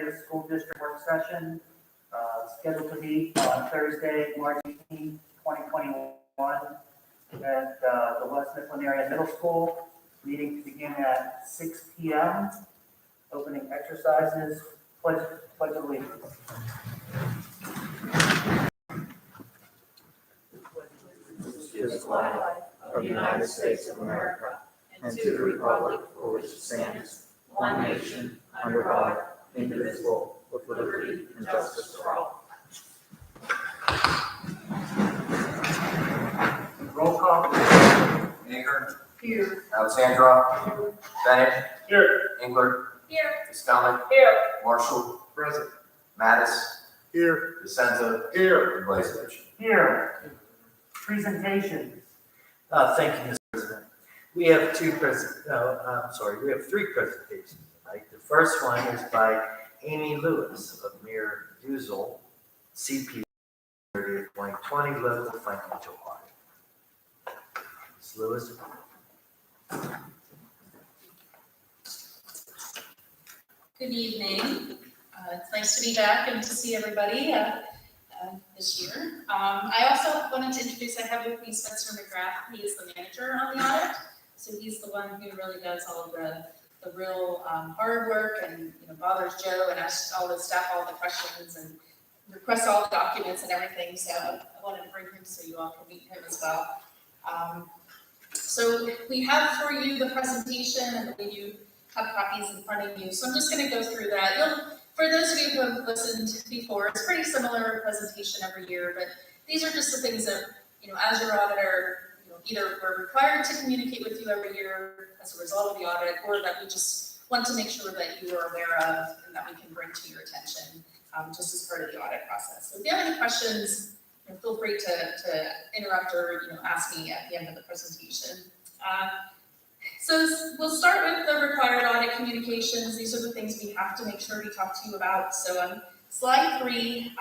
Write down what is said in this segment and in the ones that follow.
30th school district work session, scheduled to meet on Thursday, March 18, 2021, at the West Mifflin area middle school. Meeting to begin at 6 p.m. Opening exercises, pledge of allegiance. To the flag of the United States of America and to the republic for which it stands, one nation, under God, indivisible, with liberty and justice for all. Roll call. Baker. Here. Alexandra. Bennett. Here. Engler. Here. Stomach. Here. Marshall. Present. Mattis. Here. DeSenza. Here. And Blazevich. Here. Presentations. Thank you, Mr. President. We have three presentations tonight. The first one is by Amy Lewis of Mir Duzel, CP 30th 2020 Local Financial Audit. Ms. Lewis. Good evening. It's nice to be back and to see everybody this year. I also wanted to introduce, I have with me Spencer McGrath. He is the manager on the audit. So he's the one who really does all of the real hard work and bothers Joe and asks all the staff all the questions and requests all the documents and everything. So I wanted to bring him so you all can meet him as well. So we have for you the presentation, and you have copies in front of you. So I'm just going to go through that. For those of you who have listened before, it's a pretty similar presentation every year, but these are just the things that, as your auditor, either we're required to communicate with you every year as a result of the audit, or that we just want to make sure that you are aware of and that we can bring to your attention just as part of the audit process. So if you have any questions, feel free to interrupt or ask me at the end of the presentation. So we'll start with the required audit communications. These are the things we have to make sure we talk to you about. So on slide 3,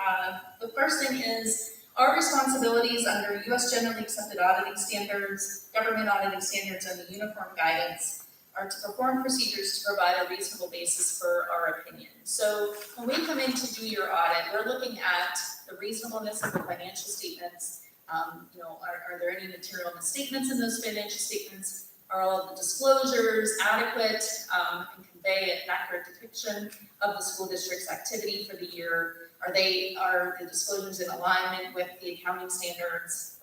the first thing is our responsibilities under U.S. Generally Accepted Auditing Standards, Government Auditing Standards, and the Uniform Guidance are to perform procedures to provide a reasonable basis for our opinion. So when we come in to do your audit, we're looking at the reasonableness of the financial statements. Are there any material misstatements in those financial statements? Are all of the disclosures adequate and convey an accurate depiction of the school district's activity for the year? Are the disclosures in alignment with the accounting standards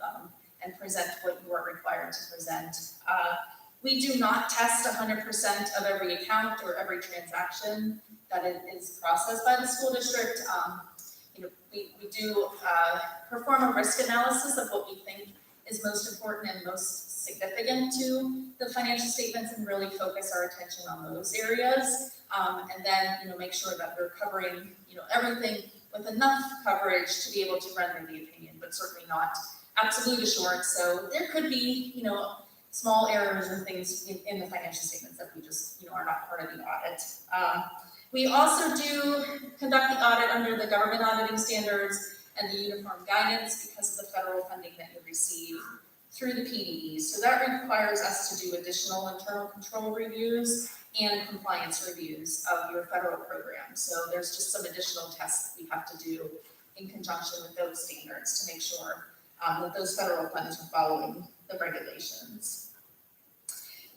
and present what you are required to present? We do not test 100% of every account or every transaction that is processed by the school district. We do perform a risk analysis of what we think is most important and most significant to the financial statements and really focus our attention on those areas. And then, make sure that we're covering, everything with enough coverage to be able to render the opinion, but certainly not absolute assurance. So there could be, small errors and things in the financial statements that we just, are not part of the audit. We also do conduct the audit under the government auditing standards and the uniform guidance because of the federal funding that you receive through the PDE. So that requires us to do additional internal control reviews and compliance reviews of your federal program. So there's just some additional tests that we have to do in conjunction with those standards to make sure that those federal funds are following the regulations.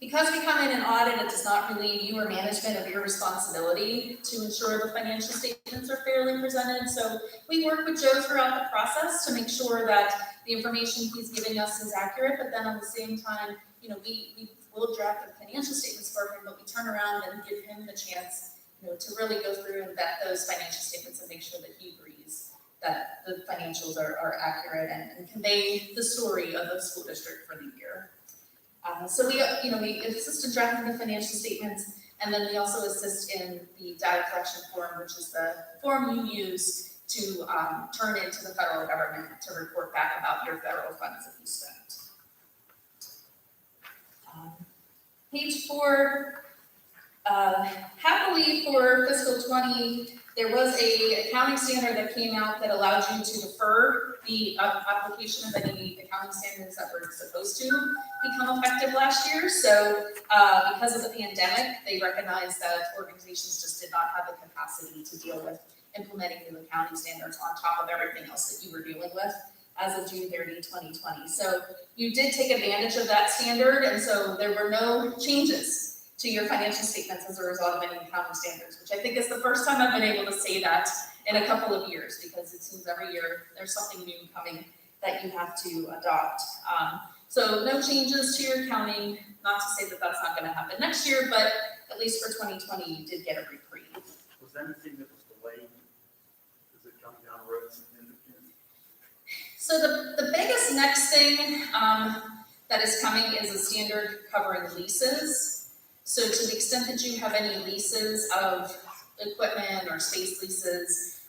Because we come in and audit, it does not relieve you or management of your responsibility to ensure the financial statements are fairly presented. So we work with Joe throughout the process to make sure that the information he's giving us is accurate, but then at the same time, we will draft the financial statements for him, but we turn around and give him the chance, to really go through and vet those financial statements and make sure that he agrees that the financials are accurate and convey the story of the school district for the year. So we assist in drafting the financial statements, and then we also assist in the data collection form, which is the form you use to turn into the federal government to report back about your federal funds that you spent. Page 4 Happily for fiscal 20, there was a accounting standard that came out that allowed you to defer the application of any accounting standards that were supposed to become effective last year. So because of the pandemic, they recognized that organizations just did not have the capacity to deal with implementing new accounting standards on top of everything else that you were dealing with as of June 30, 2020. So you did take advantage of that standard, and so there were no changes to your financial statements as a result of any accounting standards, which I think is the first time I've been able to say that in a couple of years, because it seems every year there's something new coming that you have to adopt. So no changes to your accounting, not to say that that's not gonna happen next year, but at least for 2020, you did get a reprieve. Was anything that was delayed? Is it coming down the road significant? So the biggest next thing that is coming is a standard covering leases. So to the extent that you have any leases of equipment or space leases,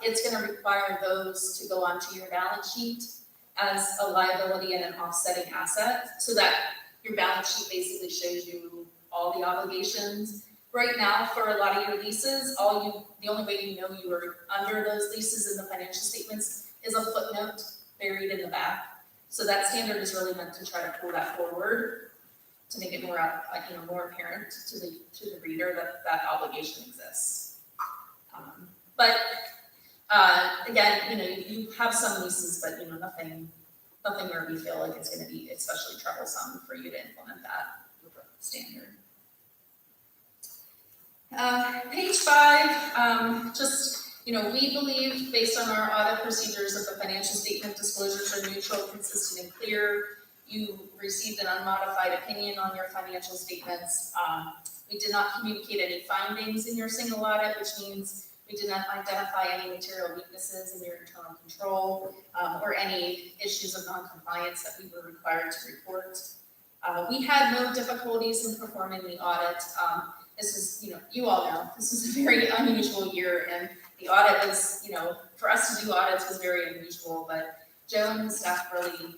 it's going to require those to go onto your balance sheet as a liability and an offsetting asset, so that your balance sheet basically shows you all the obligations. Right now, for a lot of your leases, the only way you know you are under those leases in the financial statements is a footnote buried in the back. So that standard is really meant to try to pull that forward, to make it more more apparent to the reader that that obligation exists. But again, you have some leases, but nothing where we feel like it's going to be especially troublesome for you to implement that standard. Page 5, we believe, based on our audit procedures, that the financial statement disclosures are neutral, consistent, and clear. You received an unmodified opinion on your financial statements. We did not communicate any findings in your single audit, which means we did not identify any material weaknesses in your internal control or any issues of non-compliance that we were required to report. We had no difficulties in performing the audit. This is, you all know, this was a very unusual year, and the audit was, for us to do audits was very unusual, but Joe and his staff really,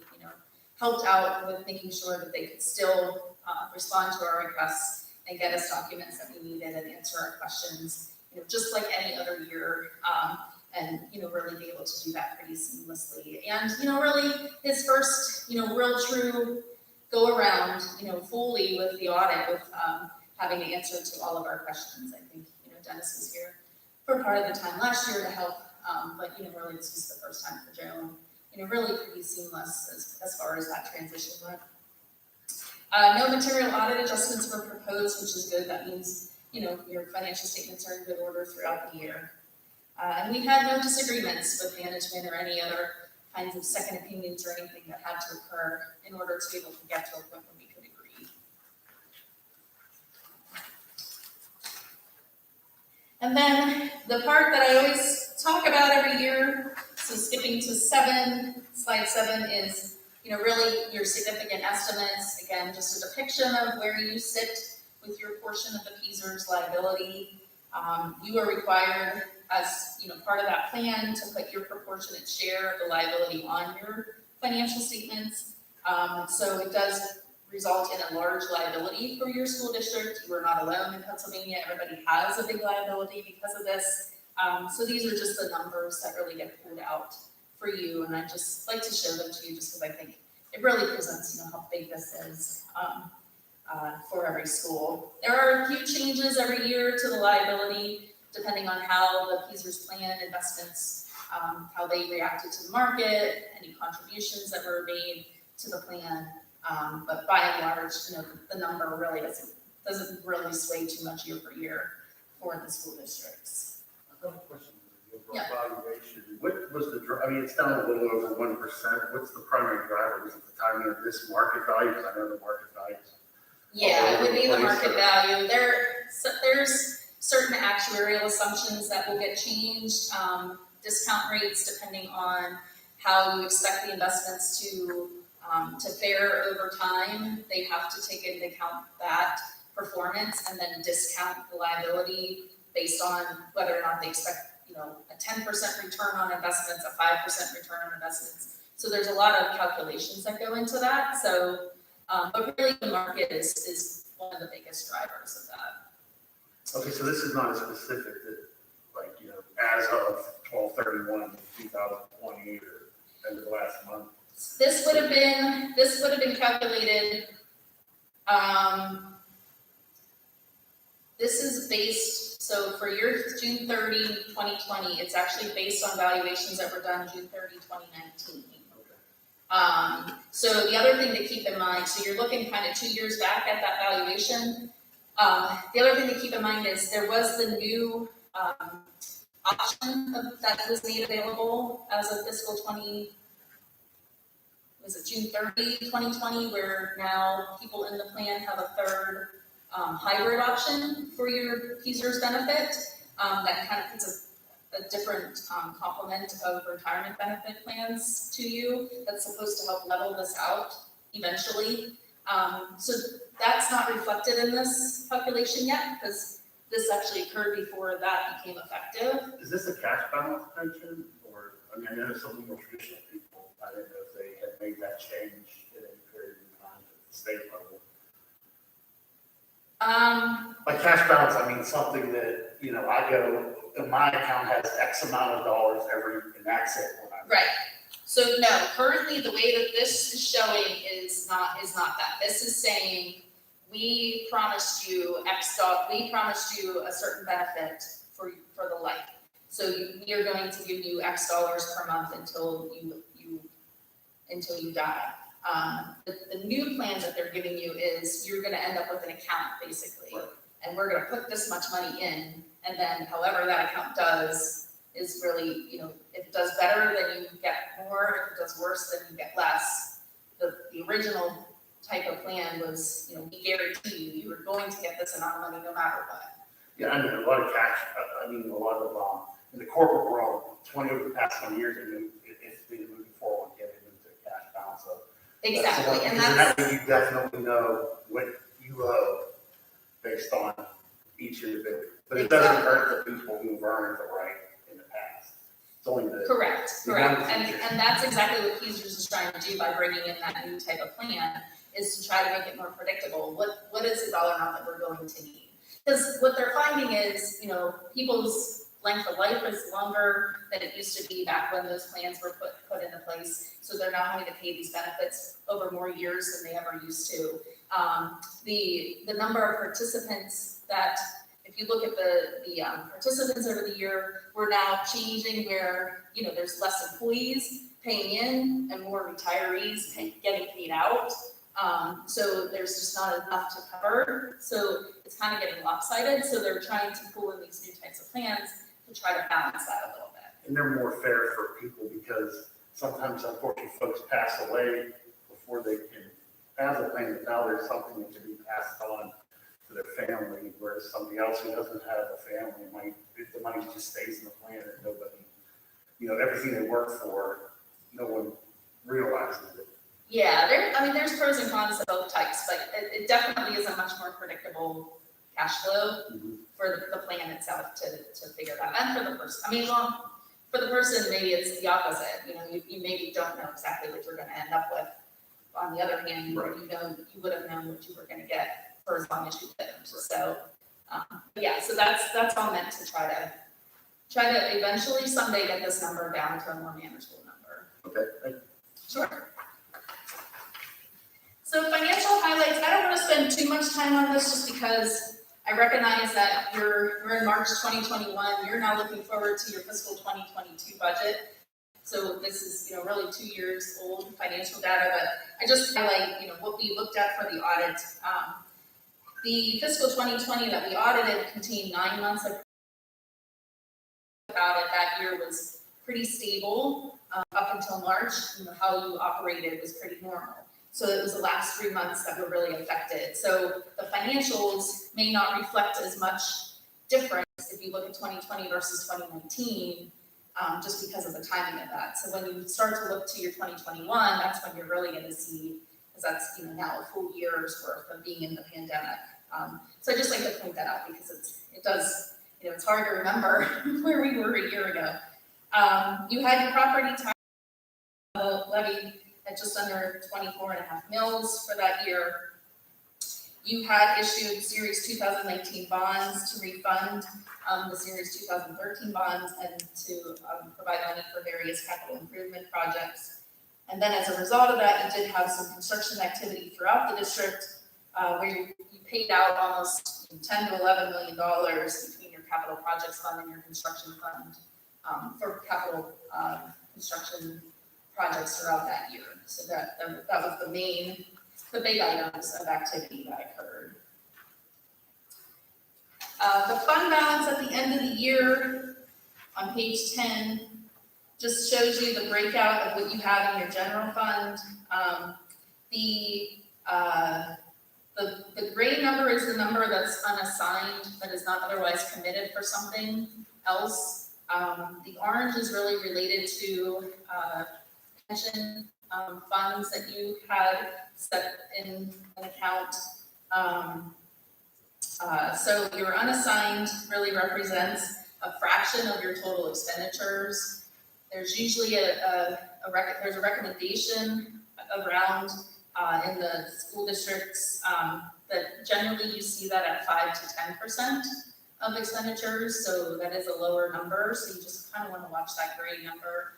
helped out with making sure that they could still respond to our requests and get us documents that we needed and answer our questions, just like any other year, and, really be able to do that pretty seamlessly. And, really his first, real true go around, fully with the audit, with having to answer to all of our questions. I think, Dennis was here for part of the time last year to help, but, really this was the first time for Joe. Really pretty seamless as far as that transition went. No material audit adjustments were proposed, which is good. That means, your financial statements are in good order throughout the year. And we had no disagreements with management or any other kinds of second opinions or anything that had to occur in order to be able to get to a point where we could agree. And then the part that I always talk about every year, so skipping to slide 7 is, really your significant estimates. Again, just a depiction of where you sit with your portion of the PSERS liability. You are required, as part of that plan, to put your proportionate share of the liability on your financial statements. So it does result in a large liability for your school district. You are not alone in Pennsylvania. Everybody has a big liability because of this. So these are just the numbers that really get pulled out for you, and I just like to show them to you just because I think it really presents, how big this is for every school. There are a few changes every year to the liability, depending on how the PSERS plan investments, how they reacted to the market, any contributions that were made to the plan. But by and large, the number really doesn't really sway too much year for year for the school districts. I have a question. The overall valuation. What was it's down a little over 1%. What's the primary driver? Is it the timing of this market value? Because I know the market value is. Yeah, it would be the market value. There's certain actuarial assumptions that will get changed, discount rates depending on how you expect the investments to fare over time. They have to take into account that performance and then discount the liability based on whether or not they expect, a 10% return on investments, a 5% return on investments. So there's a lot of calculations that go into that. So, but really the market is one of the biggest drivers of that. Okay, so this is not a specific that, like, as of 12/31/2020 or end of last month. This would have been calculated, this is based, so for your June 30, 2020, it's actually based on valuations that were done June 30, 2019. So the other thing to keep in mind, so you're looking kind of 2 years back at that valuation. The other thing to keep in mind is there was the new option that was made available as of fiscal 20, was it June 30, 2020, where now people in the plan have a third hybrid option for your PSERS benefit that kind of puts a different complement of retirement benefit plans to you that's supposed to help level this out eventually. So that's not reflected in this calculation yet because this actually occurred before that became effective. Is this a cash balance pension, or, I mean, I know some of the more traditional people, I didn't know if they had made that change at any period of time at the state level. By cash balance, I mean something that, I go, my account has X amount of dollars and that's it when I. Right. So no, currently the way that this is showing is not that. This is saying we promised you we promised you a certain benefit for the life. So we are going to give you X dollars per month until you die. The new plan that they're giving you is you're going to end up with an account basically, Right. and we're going to put this much money in, and then however that account does is really, if it does better, then you get more. If it does worse, then you get less. The original type of plan was, we guarantee you were going to get this amount of money no matter what. Yeah, I mean, a lot of cash, a lot of, in the corporate world, over the past 20 years, it's been moving forward, getting into a cash balance. So Exactly, and that that's, way you definitely know what you owe based on each individual. But it doesn't hurt the people who've earned the right in the past. It's only the. correct, the and that's exactly what PSERS is trying to do by bringing in that new type of plan, is to try to make it more predictable. What is the dollar amount that we're going to need? Because what they're finding is, people's length of life is longer than it used to be back when those plans were put into place. So they're now having to pay these benefits over more years than they ever used to. The number of participants that, if you look at the participants over the year, we're now changing where, there's less employees paying in and more retirees getting paid out. So there's just not enough to cover. So it's kind of getting lopsided. So they're trying to pull in these new types of plans to try to balance that a little bit. And they're more fair for people because sometimes unfortunately folks pass away before they can have the plan, but now there's something that can be passed on to their family, whereas somebody else who doesn't have a family the money just stays in the plan and nobody, everything they work for, no one realizes it. Yeah, there's pros and cons to both types, but it definitely is a much more predictable cash flow for the plan itself to figure that out. And for the person, for the person, maybe it's the opposite. You maybe don't know exactly what you're going to end up with. On the other hand, Right. you would have known what you were going to get for as long as you lived. So, so that's all meant to try to eventually someday get this number down to a more manageable number. Okay. Sure. So financial highlights, I don't want to spend too much time on this just because I recognize that we're in March 2021. You're now looking forward to your fiscal 2022 budget. So this is, really 2 years old financial data, but I just highlight, what we looked at for the audit. The fiscal 2020 that we audited contained 9 months of about it. That year was pretty stable up until March. How you operated was pretty normal. So it was the last 3 months that were really affected. So the financials may not reflect as much difference if you look at 2020 versus 2019, just because of the timing of that. So when you start to look to your 2021, that's when you're really going to see, because that's now a full year's worth of being in the pandemic. So I just like to point that out because it does, it's hard to remember where we were a year ago. You had your property tax levy at just under 24.5 mils for that year. You had issued Series 2019 bonds to refund the Series 2013 bonds and to provide money for various capital improvement projects. And then as a result of that, you did have some construction activity throughout the district where you paid out almost $10 to $11 million between your capital projects fund and your construction fund for capital construction projects throughout that year. So that was the big items of activity that occurred. The fund balance at the end of the year on page 10 just shows you the breakout of what you have in your general fund. The gray number is the number that's unassigned, that is not otherwise committed for something else. The orange is really related to pension funds that you had set in an account. So your unassigned really represents a fraction of your total expenditures. There's usually there's a recommendation around in the school districts that generally you see that at 5 to 10% of expenditures. So that is a lower number. So you just kind of want to watch that gray number.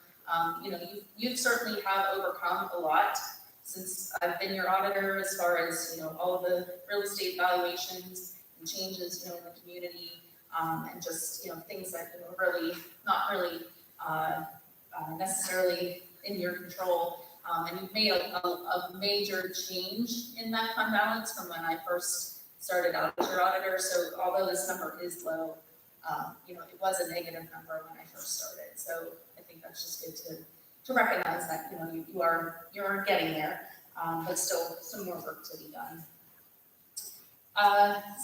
You certainly have overcome a lot since I've been your auditor, as far as, all of the real estate valuations and changes, in the community, and just, things that, really, not really necessarily in your control. And you've made a major change in that fund balance from when I first started out as your auditor. So although this number is low, it was a negative number when I first started. So I think that's just good to recognize that, you're getting there, but still some more work to be done.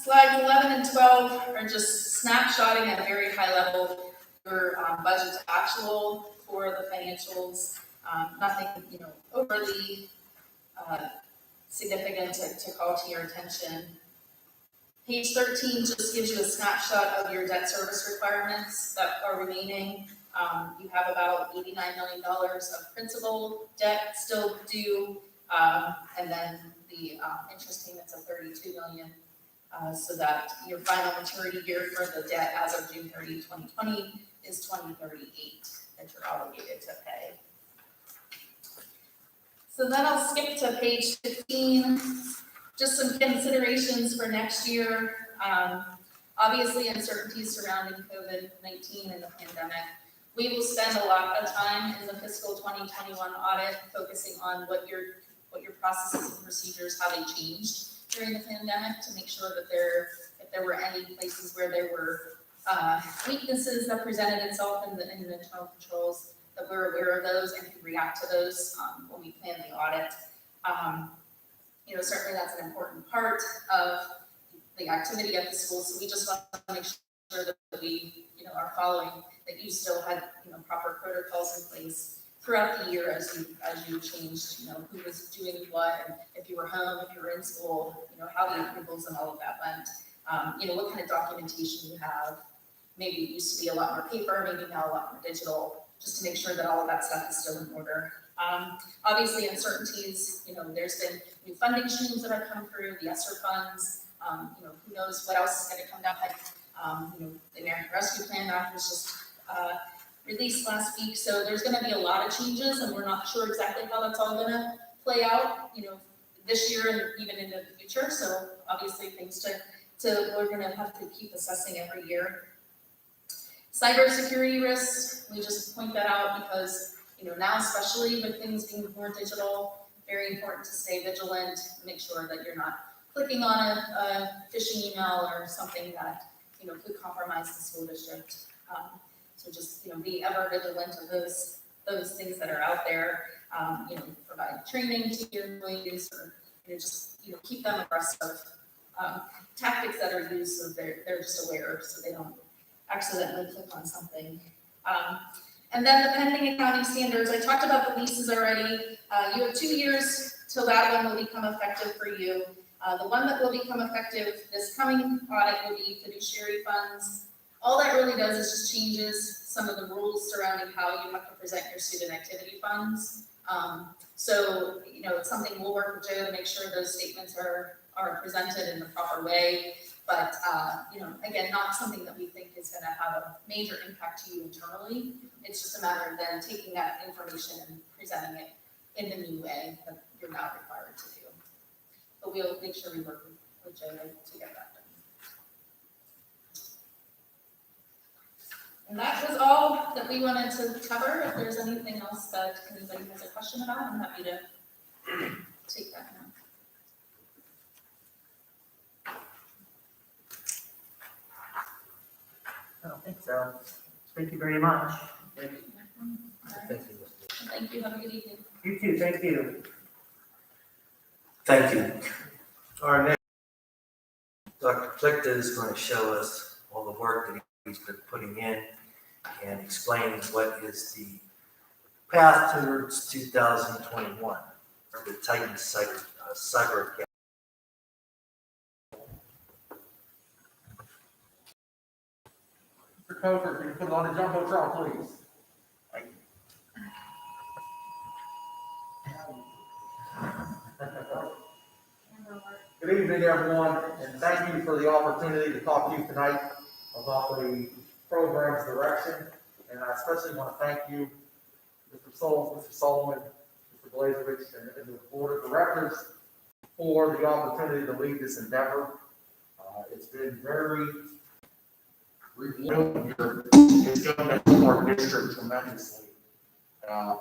Slides 11 and 12 are just snapshotting at a very high level your budget to actual for the financials. Nothing, overly significant to call to your attention. Page 13 just gives you a snapshot of your debt service requirements that are remaining. You have about $89 million of principal debt still due, and then the interest payments of $32 million. So that your final maturity year for the debt as of June 30, 2020 is 2038 that you're obligated to pay. So then I'll skip to page 15, just some considerations for next year. Obviously, uncertainties surrounding COVID-19 and the pandemic. We will spend a lot of time in the fiscal 2021 audit focusing on what your processes and procedures, how they changed during the pandemic, to make sure that if there were any places where there were weaknesses that presented itself in the internal controls, that we're aware of those and can react to those when we plan the audit. Certainly that's an important part of the activity at the school. So we just want to make sure that we, are following, that you still had, proper protocols in place throughout the year as you changed, who was doing what, and if you were home, if you were in school, how the approvals and all of that went. What kind of documentation you have. Maybe it used to be a lot more paper, maybe now a lot more digital, just to make sure that all of that stuff is still in order. Obviously uncertainties, there's been new funding streams that have come through, the ESSER funds, who knows what else is going to come down. The American Rescue Plan Act was just released last week, so there's going to be a lot of changes, and we're not sure exactly how that's all going to play out, this year and even into the future. So obviously things we're going to have to keep assessing every year. Cybersecurity risks, we just point that out because, now especially with things being more digital, very important to stay vigilant, make sure that you're not clicking on a phishing email or something that, could compromise the school district. So just, be ever vigilant of those things that are out there, provide training to your employees, or, just, keep them abreast of tactics that are used so they're just aware, so they don't accidentally click on something. And then the pending accounting standards, I talked about the leases already. You have 2 years till that one will become effective for you. The one that will become effective this coming audit will be fiduciary funds. All that really does is just changes some of the rules surrounding how you have to present your student activity funds. So, it's something we'll work with Joe to make sure those statements are are presented in the proper way. But, again, not something that we think is going to have a major impact to you internally. It's just a matter of then taking that information and presenting it in the new way that you're now required to do. But we'll make sure we work with Jay to get that done. And that was all that we wanted to cover. If there's anything else that anybody has a question about, I'm happy to take that now. I don't think so. Thank you very much. Thank you, Mr. Thank you. Have a good evening. You too, thank you. Thank you. Our next, Dr. Plickta is going to show us all the work that he's been putting in and explain what is the path towards 2021 for the Titan Cyber Academy. Mr. Coker, can you put it on the jumbotron, please? Good evening, everyone, and thank you for the opportunity to talk to you tonight about the program's direction. And I especially want to thank you, Mr. Souls, Mr. Solomon, Mr. Blazevich, and the board of directors for the opportunity to lead this endeavor. It's been very rewarding here. It's going to help our district tremendously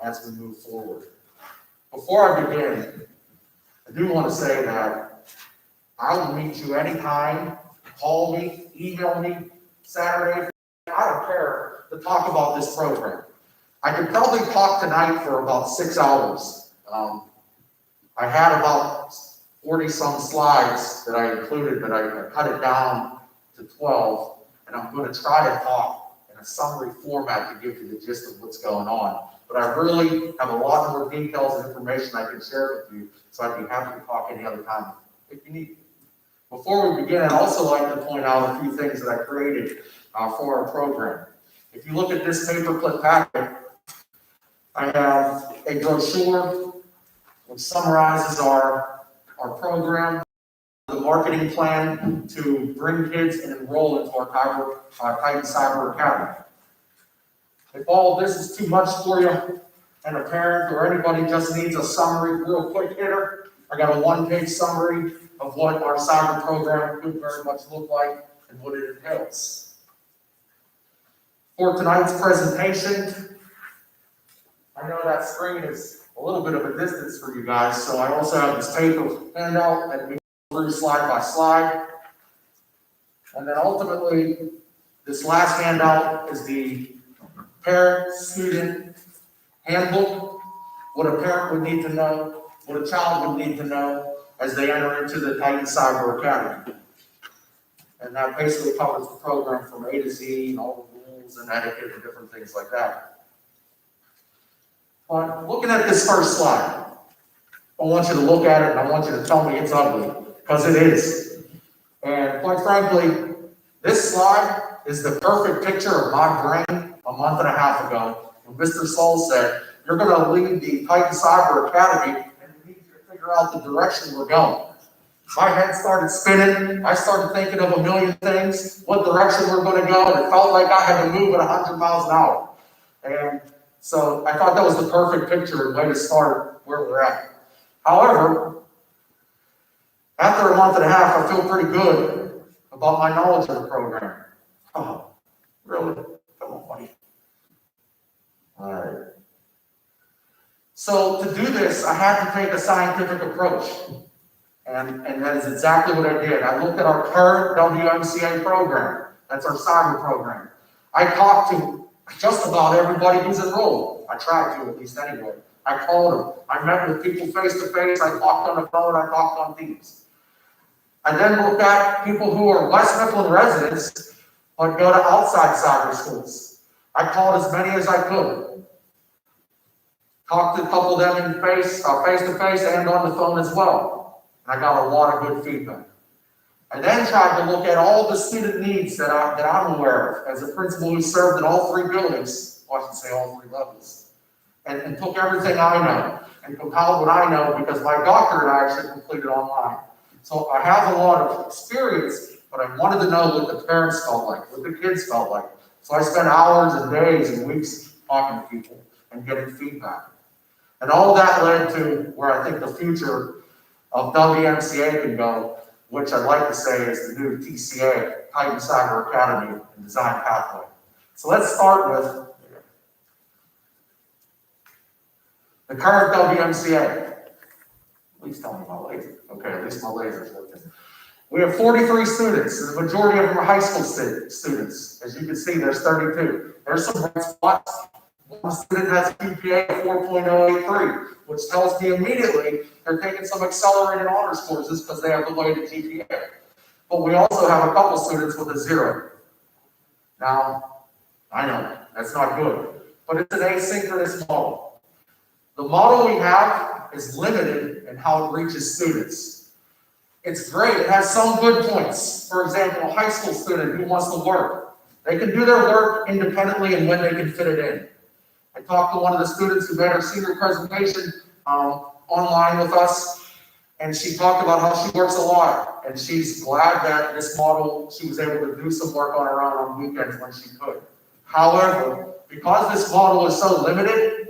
as we move forward. Before I begin, I do want to say that I will meet you anytime. Call me, email me, Saturday. I don't care to talk about this program. I could probably talk tonight for about 6 hours. I had about 40 some slides that I included, but I cut it down to 12, and I'm going to try to talk in a summary format to give you the gist of what's going on. But I really have a lot more details and information I can share with you, so I'd be happy to talk any other time if you need. Before we begin, I'd also like to point out a few things that I created for our program. If you look at this paperclip packet, I have a brochure which summarizes our program, the marketing plan to bring kids and enroll into our Titan Cyber Academy. If all of this is too much for you, and a parent or anybody just needs a summary, real quick hitter, I got a one-page summary of what our cyber program could very much look like and what it entails. For tonight's presentation, I know that screen is a little bit of a distance for you guys, so I also have this paper handout that we go through slide by slide. And then ultimately, this last handout is the parent-student handbook, what a parent would need to know, what a child would need to know as they enter into the Titan Cyber Academy. And that basically covers the program from A to Z and all the rules and etiquette and different things like that. But looking at this first slide, I want you to look at it and I want you to tell me it's ugly, because it is. And quite frankly, this slide is the perfect picture of my brain a month and a half ago when Mr. Soul said, you're going to lead the Titan Cyber Academy and we need you to figure out the direction we're going. My head started spinning. I started thinking of a million things, what direction we're going to go, and it felt like I had to move at 100 miles an hour. And so I thought that was the perfect picture and way to start where we're at. However, after a month and a half, I feel pretty good about my knowledge of the program. Oh, really? Come on, buddy. All right. So to do this, I had to take a scientific approach. And that is exactly what I did. I looked at our current WCCA program. That's our cyber program. I talked to just about everybody who's enrolled. I tried to, at least anyway. I called them. I met with people face to face. I talked on the phone. I talked on Teams. I then looked at people who are West Mifflin residents but go to outside cyber schools. I called as many as I could. Talked to a couple of them in face to face and on the phone as well. I got a lot of good feedback. I then tried to look at all the student needs that I'm aware of as a principal who served in all three buildings, I should say all three levels, and took everything I know and compiled what I know because my doctorate I actually completed online. So I have a lot of experience, but I wanted to know what the parents felt like, what the kids felt like. So I spent hours and days and weeks talking to people and getting feedback. And all that led to where I think the future of WMCA can go, which I'd like to say is the new TCA, Titan Cyber Academy and Design Pathway. So let's start with the current WMCA. Please tell me my laser. Okay, at least my laser's working. We have 43 students, and the majority of them are high school students. As you can see, there's 32. There's some bright spots. One student has a GPA of 4.083, which tells me immediately they're taking some accelerated honors courses because they have the weighted GPA. But we also have a couple students with a 0. Now, I know that's not good, but it's an asynchronous model. The model we have is limited in how it reaches students. It's great, it has some good points. For example, a high school student who wants to work, they can do their work independently and when they can fit it in. I talked to one of the students who made her senior presentation online with us, and she talked about how she works a lot, and she's glad that this model, she was able to do some work on her own on weekends when she could. However, because this model is so limited,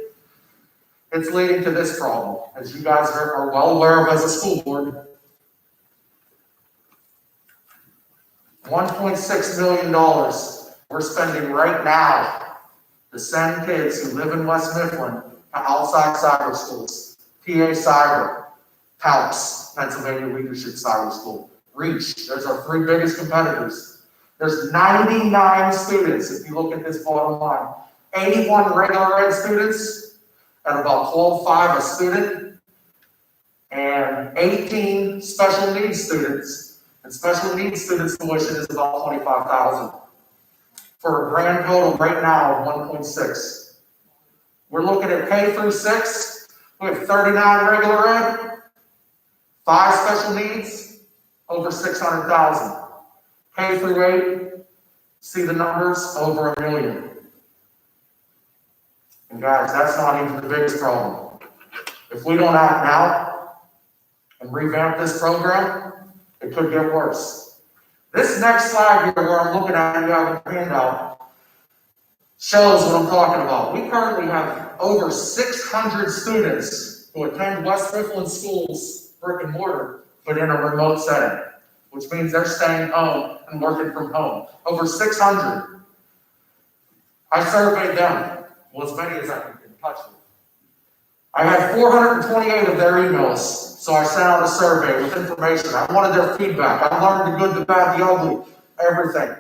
it's leading to this problem, as you guys are well aware of as a school board. $1.6 million we're spending right now to send kids who live in West Mifflin to outside cyber schools. PA Cyber, TALPS, Pennsylvania Leadership Cyber School, REACH, there's our 3 biggest competitors. There's 99 students, if you look at this bottom line. 81 regular ed students at about $12.5 a student, and 18 special needs students. And special needs students' tuition is about $25,000 for a grand total right now of 1.6. We're looking at K through 6. We have 39 regular ed, 5 special needs, over 600,000. K through 8, see the numbers, over $1 million. And guys, that's not even the biggest problem. If we don't act now and revamp this program, it could get worse. This next slide here, where I'm looking at, you have a handout, shows what I'm talking about. We currently have over 600 students who attend West Mifflin schools, brick and mortar, but in a remote setting, which means they're staying home and working from home. Over 600. I surveyed them, well, as many as I could get in touch with. I had 428 of their emails, so I sent out a survey with information. I wanted their feedback. I learned the good, the bad, the ugly, everything.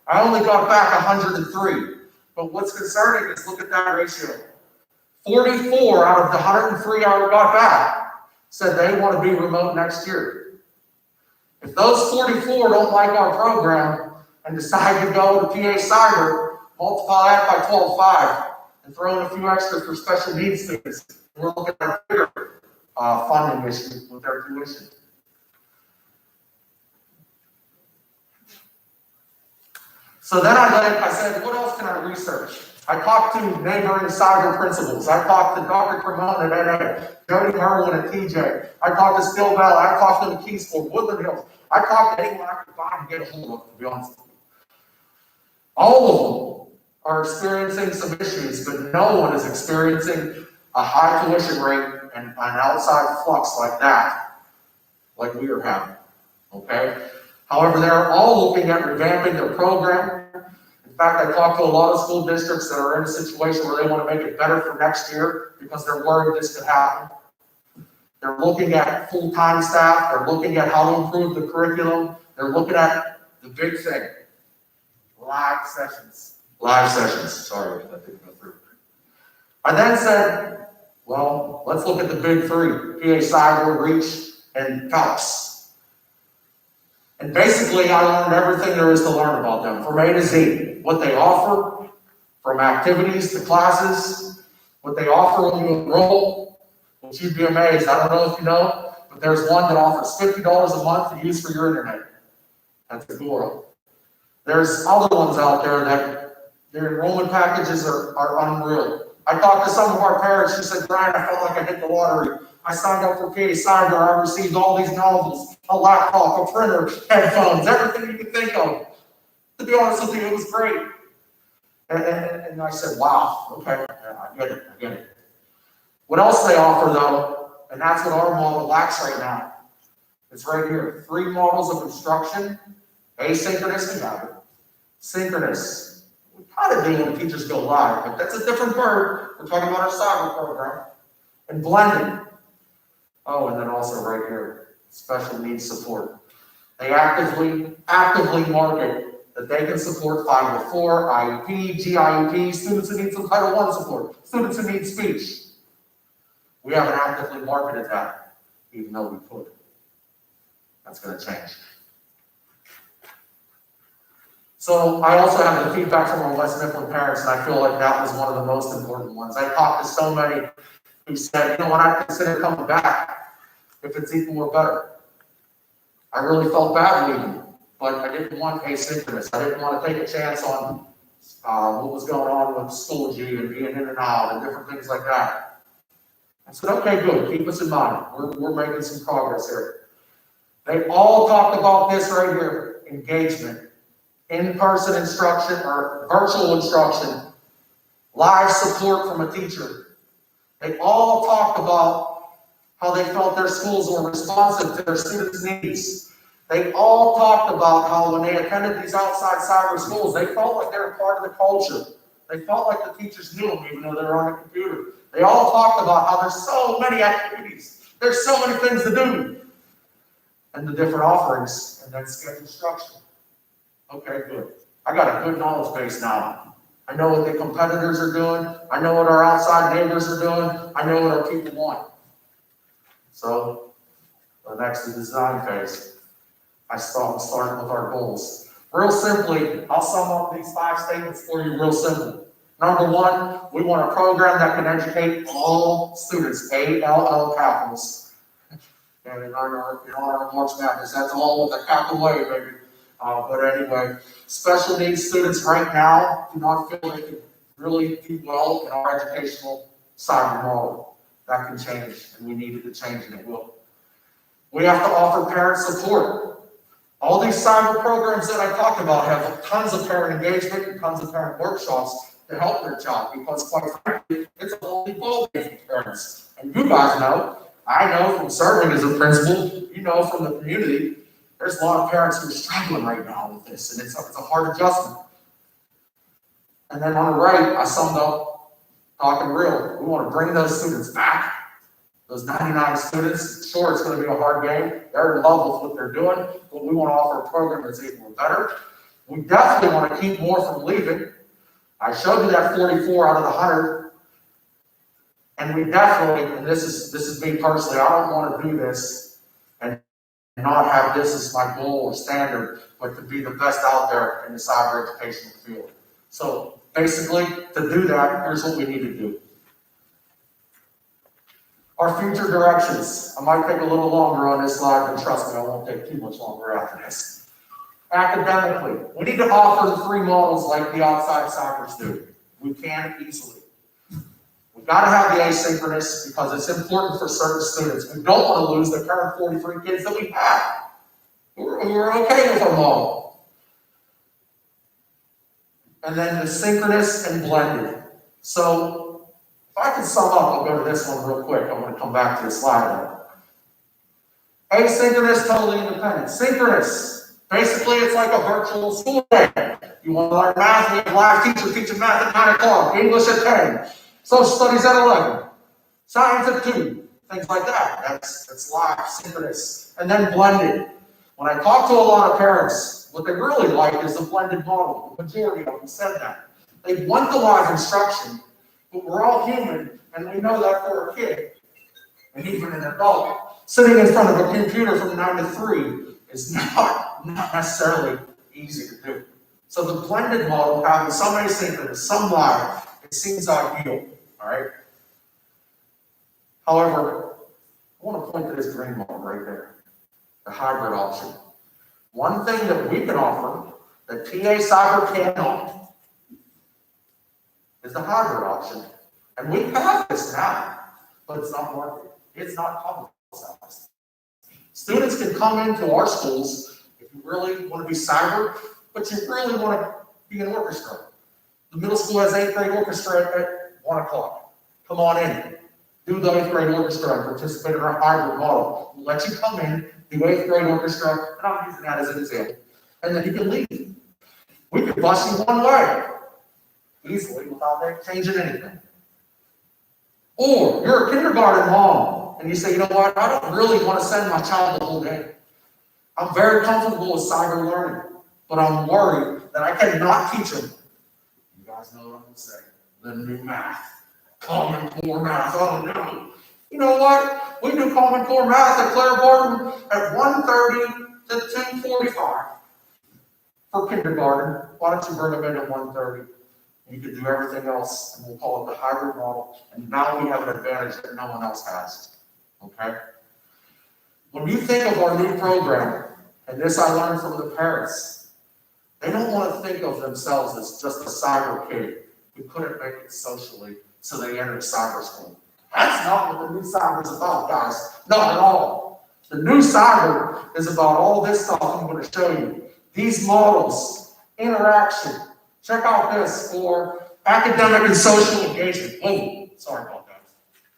I only got back 103. But what's concerning is look at that ratio. 44 out of the 103 I got back said they want to be remote next year. If those 44 don't like our program and decide to go to PA Cyber, multiply that by 12.5 and throw in a few extra for special needs students. We're looking at a bigger funding issue with their tuition. So then I said, what else can I research? I talked to neighboring cyber principals. I talked to Dr. Cremona at NA, Jody Merwin at TJ. I talked to Still Valley. I talked to McKeesport, Woodland Hills. I talked to anyone I could find and get a hold of, to be honest with you. All of them are experiencing some issues, but no one is experiencing a high tuition rate and an outside flux like that, like we are having, okay? However, they're all looking at revamping their program. In fact, I talked to a lot of school districts that are in a situation where they want to make it better for next year because they're worried this could happen. They're looking at full-time staff. They're looking at how to improve the curriculum. They're looking at the big thing, live sessions. Live sessions, sorry if that didn't go through. I then said, well, let's look at the big 3, PA Cyber, REACH, and TALPS. And basically, I learned everything there is to learn about them, from A to Z. What they offer, from activities to classes, what they offer when you enroll, which you'd be amazed. I don't know if you know, but there's one that offers $50 a month to use for your internet. That's Agora. There's other ones out there that their enrollment packages are unreal. I talked to some of our parents who said, Brian, I felt like I hit the lottery. I signed up for PA Cyber, I received all these novels, a laptop, a printer, headphones, everything you could think of. To be honest with you, it was great. And I said, wow, okay, I get it. What else they offer though, and that's what our model lacks right now. It's right here, 3 models of instruction, asynchronous and hybrid. Synchronous, we kind of do when teachers go live, but that's a different bird. We're talking about our cyber program. And blended. Oh, and then also right here, special needs support. They actively market that they can support 504, IEP, GIEP, students who need some Title I support, students who need speech. We haven't actively marketed that, even though we could. That's going to change. So I also have the feedback from our West Mifflin parents, and I feel like that was one of the most important ones. I talked to so many who said, you know what, I consider coming back if it's equal or better. I really felt bad leaving, but I didn't want asynchronous. I didn't want to take a chance on what was going on with Schoology and being in and out and different things like that. I said, okay, good, keep us in mind. We're making some progress here. They all talked about this right here, engagement, in-person instruction or virtual instruction, live support from a teacher. They all talked about how they felt their schools were responsive to their students' needs. They all talked about how when they attended these outside cyber schools, they felt like they were part of the culture. They felt like the teachers knew them even though they were on a computer. They all talked about how there's so many activities, there's so many things to do, and the different offerings, and then schedule instruction. Okay, good. I got a good knowledge base now. I know what the competitors are doing. I know what our outside neighbors are doing. I know what our people want. So, the next is design phase. I starting with our goals. Real simply, I'll sum up these 5 statements for you real simple. Number 1, we want a program that can educate all students, ALL capitals. And in our March Madness, that's all with a capital A, baby. But anyway, special needs students right now do not feel they can really do well in our educational cyber model. That can change, and we needed to change, and it will. We have to offer parent support. All these cyber programs that I talked about have tons of parent engagement and tons of parent workshops to help their child, because quite frankly, it's a whole ball game for parents. And you guys know, I know from serving as a principal, you know from the community, there's a lot of parents who are struggling right now with this, and it's a hard adjustment. And then on the right, I summed up, talking real, we want to bring those students back. Those 99 students, sure, it's going to be a hard game. They're in love with what they're doing, but we want to offer a program that's even better. We definitely want to keep more from leaving. I showed you that 44 out of the 100. And we definitely, and this is me personally, I don't want to do this and not have this as my goal or standard, but to be the best out there in the cyber educational field. So basically, to do that, here's what we need to do. Our future directions. I might take a little longer on this slide, but trust me, I won't take too much longer after this. Academically, we need to offer the 3 models like the outside cybers do. We can easily. We've got to have the asynchronous because it's important for certain students. We don't want to lose the current 43 kids that we have. We're okay with our model. And then the synchronous and blended. So if I can sum up, I'll go to this one real quick. I'm going to come back to the slide. Asynchronous, totally independent. Synchronous, basically it's like a virtual school day. You want to learn math, we have a live teacher teaching math at 9 o'clock, English at 10, social studies at 11, science at 2, things like that. That's live, synchronous. And then blended. When I talk to a lot of parents, what they really like is the blended model. The majority of them said that. They want the live instruction, but we're all human, and we know that for a kid, and even an adult, sitting in front of a computer from 9 to 3 is not necessarily easy to do. So the blended model, having some asynchronous, some live, it seems ideal, all right? However, I want to point to this green model right there, the hybrid option. One thing that we can offer that TA Cyber cannot is the hybrid option. And we have this now, but it's not working. It's not publicized. Students can come into our schools if you really want to be cyber, but you really want to be an orchestra. The middle school has 8th grade orchestra at 1 o'clock. Come on in. Do the 8th grade orchestra and participate in our hybrid model. We'll let you come in, do 8th grade orchestra, and I'm using that as an example. And then you can leave. We could bus you one way, easily, without changing anything. Or you're a kindergarten mom, and you say, you know what, I don't really want to send my child the whole day. I'm very comfortable with cyber learning, but I'm worried that I cannot teach them. You guys know what I'm going to say. The new math. Common Core math. Oh, no. You know what? We do Common Core math at Claire Barton at 1:30 to 2:45 for kindergarten. Why don't you bring them in at 1:30? You can do everything else, and we'll call it the hybrid model. And now we have an advantage that no one else has. Okay? When you think of our new program, and this I learned from the parents, they don't want to think of themselves as just a cyber kid who couldn't make it socially, so they entered cyber school. That's not what the new cyber is about, guys. Not at all. The new cyber is about all this stuff I'm going to show you. These models, interaction. Check out this for academic and social engagement. Oh, sorry about that.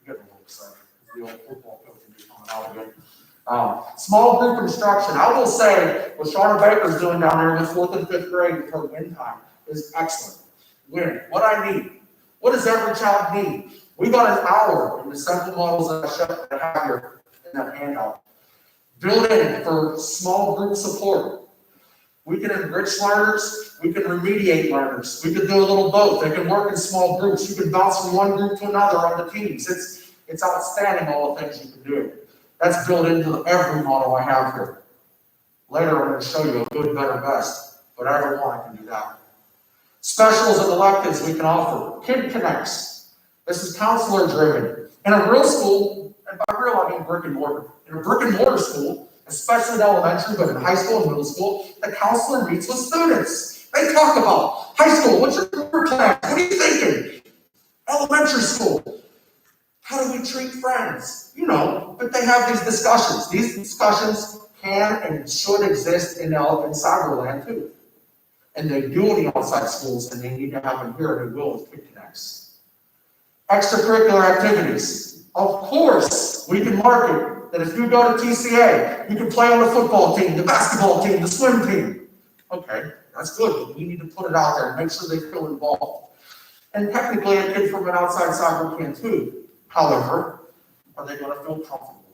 I'm getting a little excited. The old football coach will be coming out again. Small group instruction. I will say what Shauna Baker's doing down there in the 4th and 5th grade with her win time is excellent. Win. What I need. What does every child need? We got an hour in the simple models that I have here in that handout. Built in for small group support. We can enrich learners, we can remediate learners. We can do a little both. They can work in small groups. You can bounce from one group to another on the teams. It's outstanding all the things you can do. That's built into every model I have here. Later I'm going to show you a good, better, best, but every one I can do that. Specials and electives we can offer. Kid Connects. This is counselor driven. In a real school, and by real I mean brick and mortar. In a brick and mortar school, especially in elementary, but in high school and middle school, the counselor meets with students. They talk about high school, what's your plan? What are you thinking? Elementary school, how do we treat friends? You know, but they have these discussions. These discussions can and should exist in cyberland too. And they do in the outside schools, and they need to have them here, and they will with Kid Connects. Extracurricular activities. Of course, we can market that if you go to TCA, you can play on the football team, the basketball team, the swim team. Okay, that's good, but we need to put it out there and make sure they feel involved. And technically, a kid from an outside cyber can too. However, are they going to feel comfortable?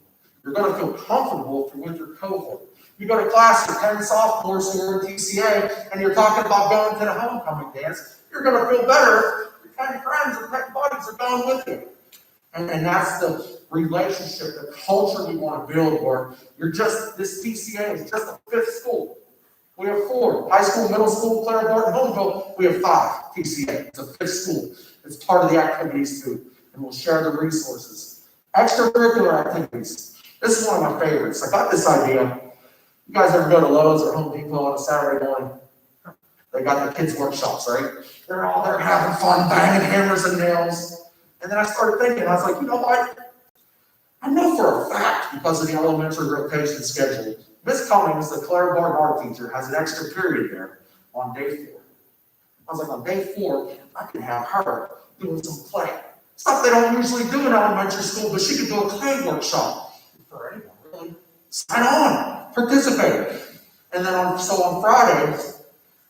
You're going to feel comfortable if you're with your cohort. You go to class with 10 sophomores who are in TCA, and you're talking about going to the homecoming dance, you're going to feel better if your 10 friends or 10 buddies are going with you. And that's the relationship, the culture we want to build, where this TCA is just a 5th school. We have 4, high school, middle school, Claire Barton, Homeville. We have 5 TCA. It's a 5th school. It's part of the activities too, and we'll share the resources. Extracurricular activities. This is one of my favorites. I got this idea. You guys ever go to Lowe's or Home Depot on a Saturday morning? They got the kids' workshops, right? They're all there having fun, banging hammers and nails. And then I started thinking, I was like, you know what? I know for a fact, because of the elementary rotation schedule, Miss Cummings, the Claire Barton art teacher, has an extra period there on day 4. I was like, on day 4, I can have her doing some play. Stuff they don't usually do in elementary school, but she could do a clay workshop. For anyone, really. Sign on, participate. And then on Fridays,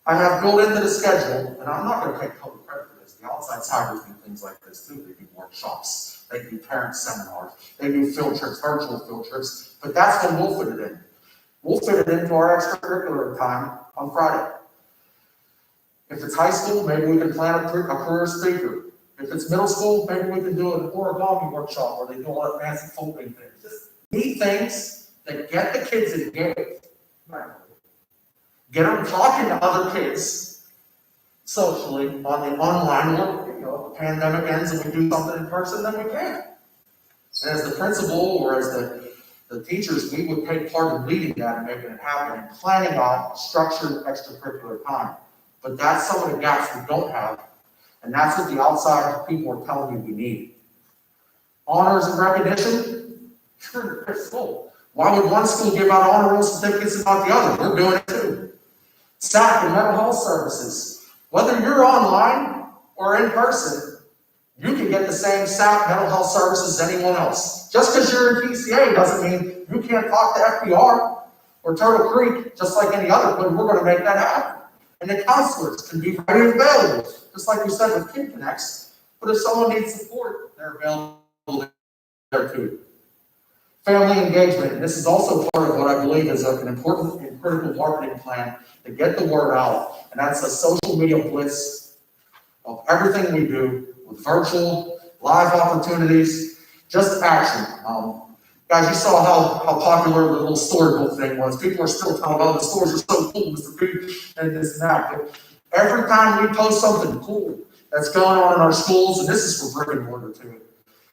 I have built into the schedule, and I'm not going to take total credit for this. The outside cybers do things like this too. They do workshops, they do parent seminars, they do field trips, virtual field trips, but that's when we'll fit it in. We'll fit it into our extracurricular time on Friday. If it's high school, maybe we can plan a career speaker. If it's middle school, maybe we can do an origami workshop where they do all that fancy folding things. Just neat things that get the kids engaged. Get them talking to other kids socially on the online world. You know, if the pandemic ends and we do something in person, then we can. And as the principal or as the teachers, we would take part in leading that and making it happen and planning on structured extracurricular time. But that's some of the gaps we don't have, and that's what the outside people are telling me we need. Honors and recognition, You're in their school. Why would one school give out honor roll certificates and not the other? We're doing it too. SAC and mental health services. Whether you're online or in person, you can get the same SAC mental health services as anyone else. Just because you're in PCA doesn't mean you can't talk to FBR or Turtle Creek, just like any other, but we're going to make that happen. And the counselors can be ready and available, just like we said with Kid Connects. But if someone needs support, they're available there too. Family engagement. This is also part of what I believe is an important and critical marketing plan to get the word out. And that's a social media blitz of everything we do with virtual, live opportunities, just action. Guys, you saw how popular the little storybook thing was. People are still talking about the stores are so cool, Mr. P, and this and that. But every time we post something cool that's going on in our schools, and this is for brick and mortar too,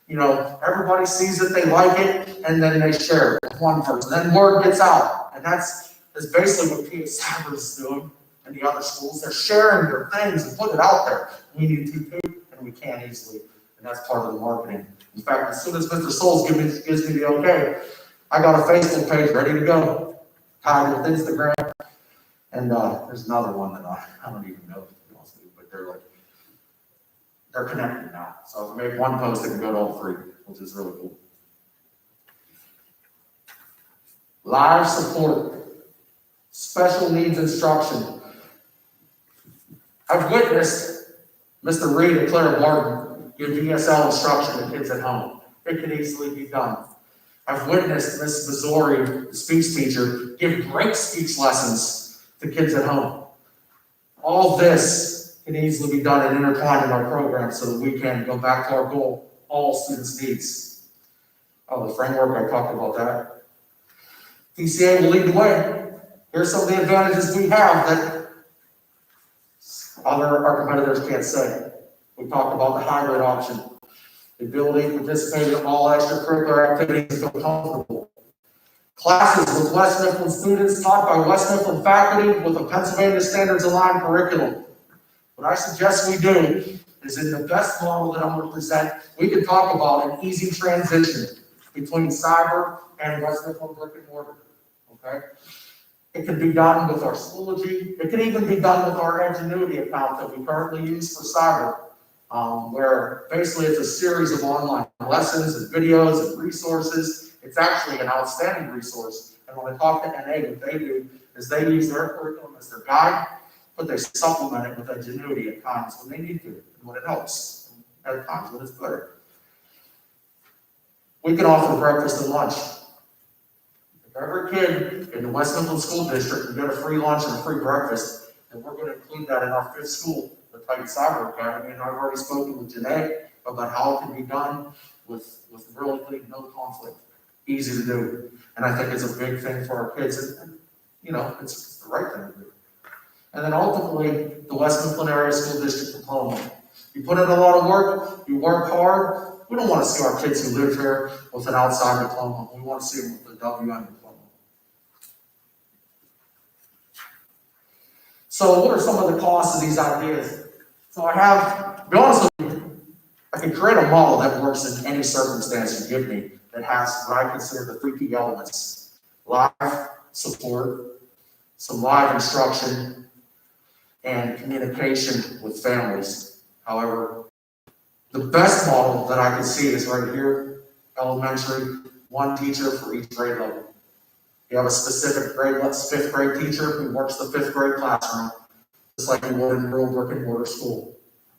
you know, everybody sees it, they like it, and then they share it with one person. Then word gets out. And that's basically what PA Cyber is doing in the other schools. They're sharing their things and putting it out there. We need to too, and we can easily. And that's part of the marketing. In fact, as soon as Mr. Souls gives me the okay, I got a Facebook page ready to go. Tied with Instagram. And there's another one that I don't even know, to be honest with you, but they're connected now. So if I make one post, it can go to all three, which is really cool. Live support, special needs instruction. I've witnessed Mr. Reed and Claire Martin give DSL instruction to kids at home. It can easily be done. I've witnessed Ms. Missouri, the speech teacher, give great speech lessons to kids at home. All this can easily be done and intertwined in our program so that we can go back to our goal, all students' needs. Oh, the framework, I talked about that. DCA will lead the way. Here's some of the advantages we have that our competitors can't say. We talked about the hybrid option, the ability to participate in all extracurricular activities and feel comfortable. Classes with West Mifflin students taught by West Mifflin faculty with a Pennsylvania Standards aligned curriculum. What I suggest we do is in the best model that I'm going to present, we can talk about an easy transition between cyber and West Mifflin brick and mortar. Okay? It can be done with our Schoology. It can even be done with our Ingenuity account that we currently use for cyber. Where basically it's a series of online lessons and videos and resources. It's actually an outstanding resource. And when I talk to NA, what they do is they use their curriculum as their guide, but they supplement it with Ingenuity at times when they need to, and when it helps, and at times when it's better. We can offer breakfast and lunch. If every kid in the West Mifflin School District can get a free lunch and a free breakfast, then we're going to include that in our fifth school, the Titan Cyber Academy, and I've already spoken with Janae about how it can be done with really no conflict, easy to do, and I think it's a big thing for our kids, and you know, it's the right thing to do. And then ultimately, the West Mifflin Area School District diploma. You put in a lot of work, you work hard. We don't want to see our kids who live here with an outside diploma. We want to see them with a WM diploma. So what are some of the costs of these ideas? So I have, to be honest with you, I can create a model that works in any circumstance you give me that has what I consider the three key elements. Live support, some live instruction, and communication with families. However, the best model that I can see is right here, elementary, one teacher for each grade level. You have a specific grade, fifth grade teacher who works the fifth grade classroom, just like you would in a real brick and mortar school.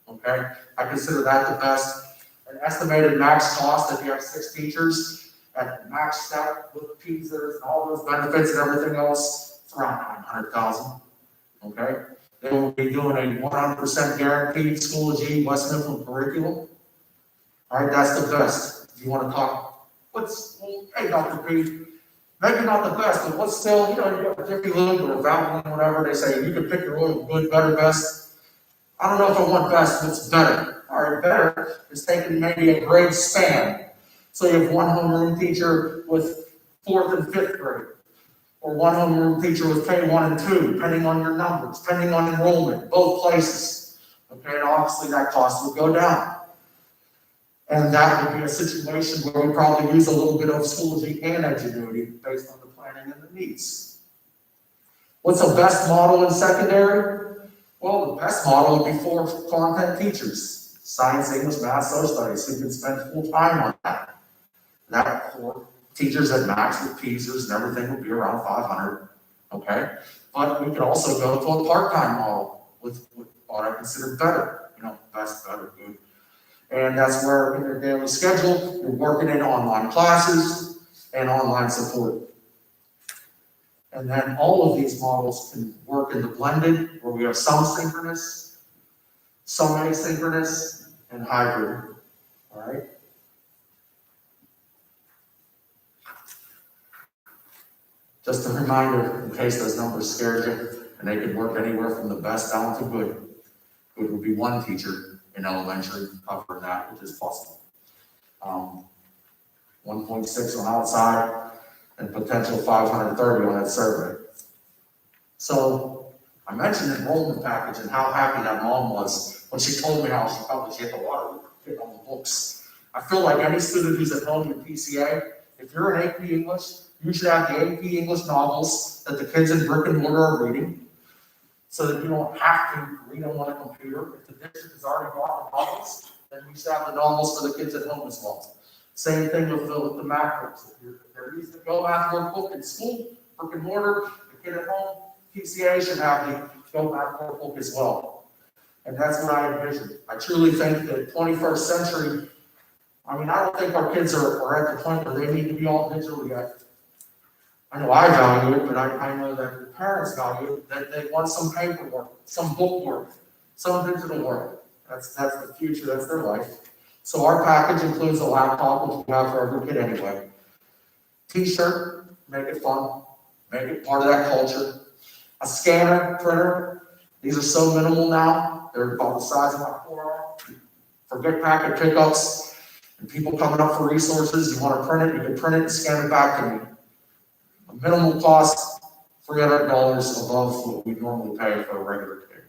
Okay? I consider that the best. An estimated max cost if you have 6 teachers at max step with PZers and all those benefits and everything else, it's around $900,000. Okay? They will be doing a 100% guaranteed Schoology West Mifflin curriculum. All right, that's the best. If you want to talk, hey, Dr. P, maybe not the best, but what's still, you know, you got a Jiffy Lube or Valvoline, whatever, they say you can pick your oil, good, better, best. I don't know if I want best, what's better? All right, better is taking maybe a grade span. So you have one homeroom teacher with 4th and 5th grade, or one homeroom teacher with K1 and 2, depending on your numbers, depending on enrollment, both places. Okay, and obviously that cost would go down. And that would be a situation where we probably use a little bit of Schoology and Edgenuity based on the planning and the needs. What's the best model in secondary? Well, the best model would be for content teachers, science, English, math, social studies, who can spend full time on that. That for teachers at max with teasers and everything would be around 500, okay? But we could also go to a part-time model with what I consider better, best, better, good. And that's where in your daily schedule, you're working in online classes and online support. And then all of these models can work in the blended, where we have some synchronous, some asynchronous, and hybrid, all right? Just a reminder, in case those numbers scared you, and they could work anywhere from the best down to good. Good would be one teacher in elementary covering that, which is possible. 1.6 on outside, and potential 530 on that survey. So I mentioned enrollment package and how happy that mom was when she told me how she felt she hit the water, hit on the books. I feel like any student who's at home in PCA, if you're in AP English, you should have the AP English novels that the kids in brick and mortar are reading, so that you don't have to read them on a computer. If the district has already bought the novels, then you should have the novels for the kids at home as well. Same thing with the math books. If they're using the Go Math workbook in school, brick and mortar, the kid at home, PCA should have the Go Math workbook as well. And that's what I envision. I truly think that 21st century, I don't think our kids are at the point where they need to be all digital yet. I know I value it, but I know that the parents value it, that they want some paperwork, some book work, some digital work. That's the future, that's their life. So our package includes a laptop, which we have for every kid anyway. T-shirt, make it fun, make it part of that culture. A scanner, printer, these are so minimal now, they're about the size of my forearm. Forget packet pickups, and people coming up for resources, you want to print it, you can print it and scan it back to me. A minimal cost, $300 above what we normally pay for a regular kid.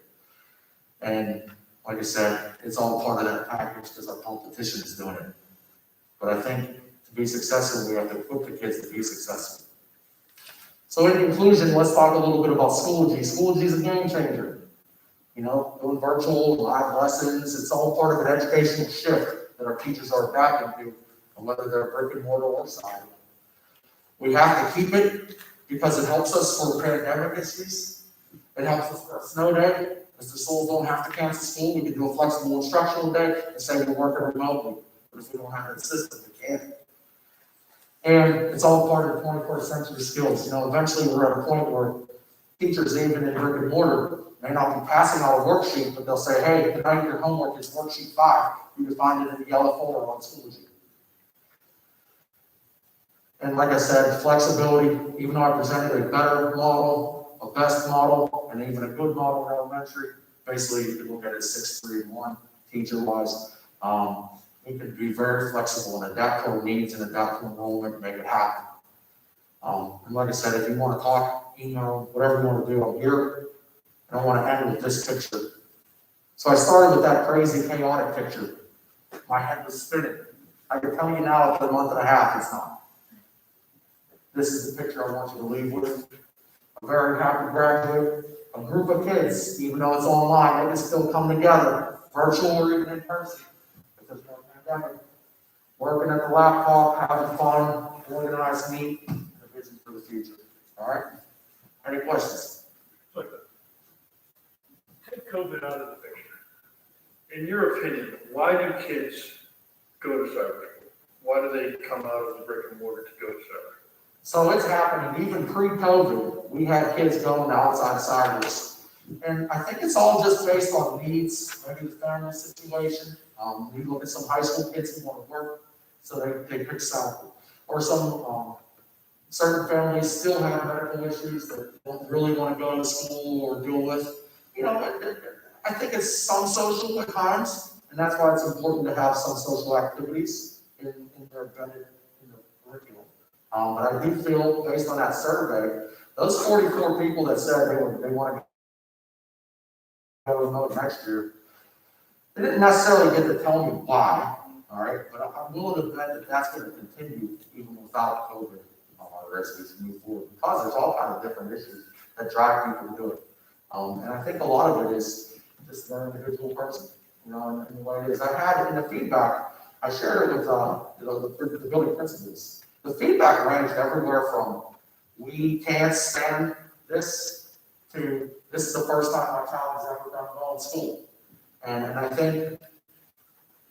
And like I said, it's all part of that package because our competition is doing it. But I think to be successful, we have to equip the kids to be successful. So in conclusion, let's talk a little bit about Schoology. Schoology is a game changer. Doing virtual, live lessons, it's all part of an educational shift that our teachers are adapting to, whether they're brick and mortar or side. We have to keep it because it helps us for pandemic issues. It helps us for a snow day. If the schools don't have to cancel school, we can do a flexible instructional day and say we're working remotely. But if we don't have that system, we can't. And it's all part of the 21st century skills. Eventually we're at a point where teachers, even in brick and mortar, may not be passing out a worksheet, but they'll say, hey, tonight your homework is worksheet 5. You can find it in the yellow folder on Schoology. And like I said, flexibility, even though I presented a better model, a best model, and even a good model in elementary, basically you can look at it 6, 3, and 1, teacher-wise. We can be very flexible and adapt to our needs and adapt to enrollment and make it happen. And like I said, if you want to talk, email, whatever you want to do, I'm here. And I want to end with this picture. So I started with that crazy, chaotic picture. My head was spinning. I can tell you now, after a month and a half, it's not. This is the picture I want you to leave with. A very happy graduate, a group of kids, even though it's online, they can still come together, virtual or even in person, if there's no pandemic. Working at the laptop, having fun, organized, neat, and a vision for the future. All right? Any questions? Take COVID out of the picture. In your opinion, why do kids go to cyber school? Why do they come out of the brick and mortar to go to cyber? So it's happening, even pre-COVID, we had kids going to outside cybers. And I think it's all just based on needs, maybe the family situation. We look at some high school kids who want to work, so they pick cyber. Or some certain families still have medical issues that don't really want to go to school or deal with. I think it's some social at times, and that's why it's important to have some social activities in their embedded in the curriculum. But I do feel, based on that survey, those 44 people that said they want to go remote next year, they didn't necessarily get to tell me why. all right? But I'm willing to bet that that's gonna continue even without COVID, as we move forward, because there's all kinds of different issues that drive people to do it. And I think a lot of it is just their individual person, and the way it is. I had in the feedback, I shared it with, the building principals. The feedback ranged everywhere from, we can't stand this, to, this is the first time my child has ever done well in school. And I think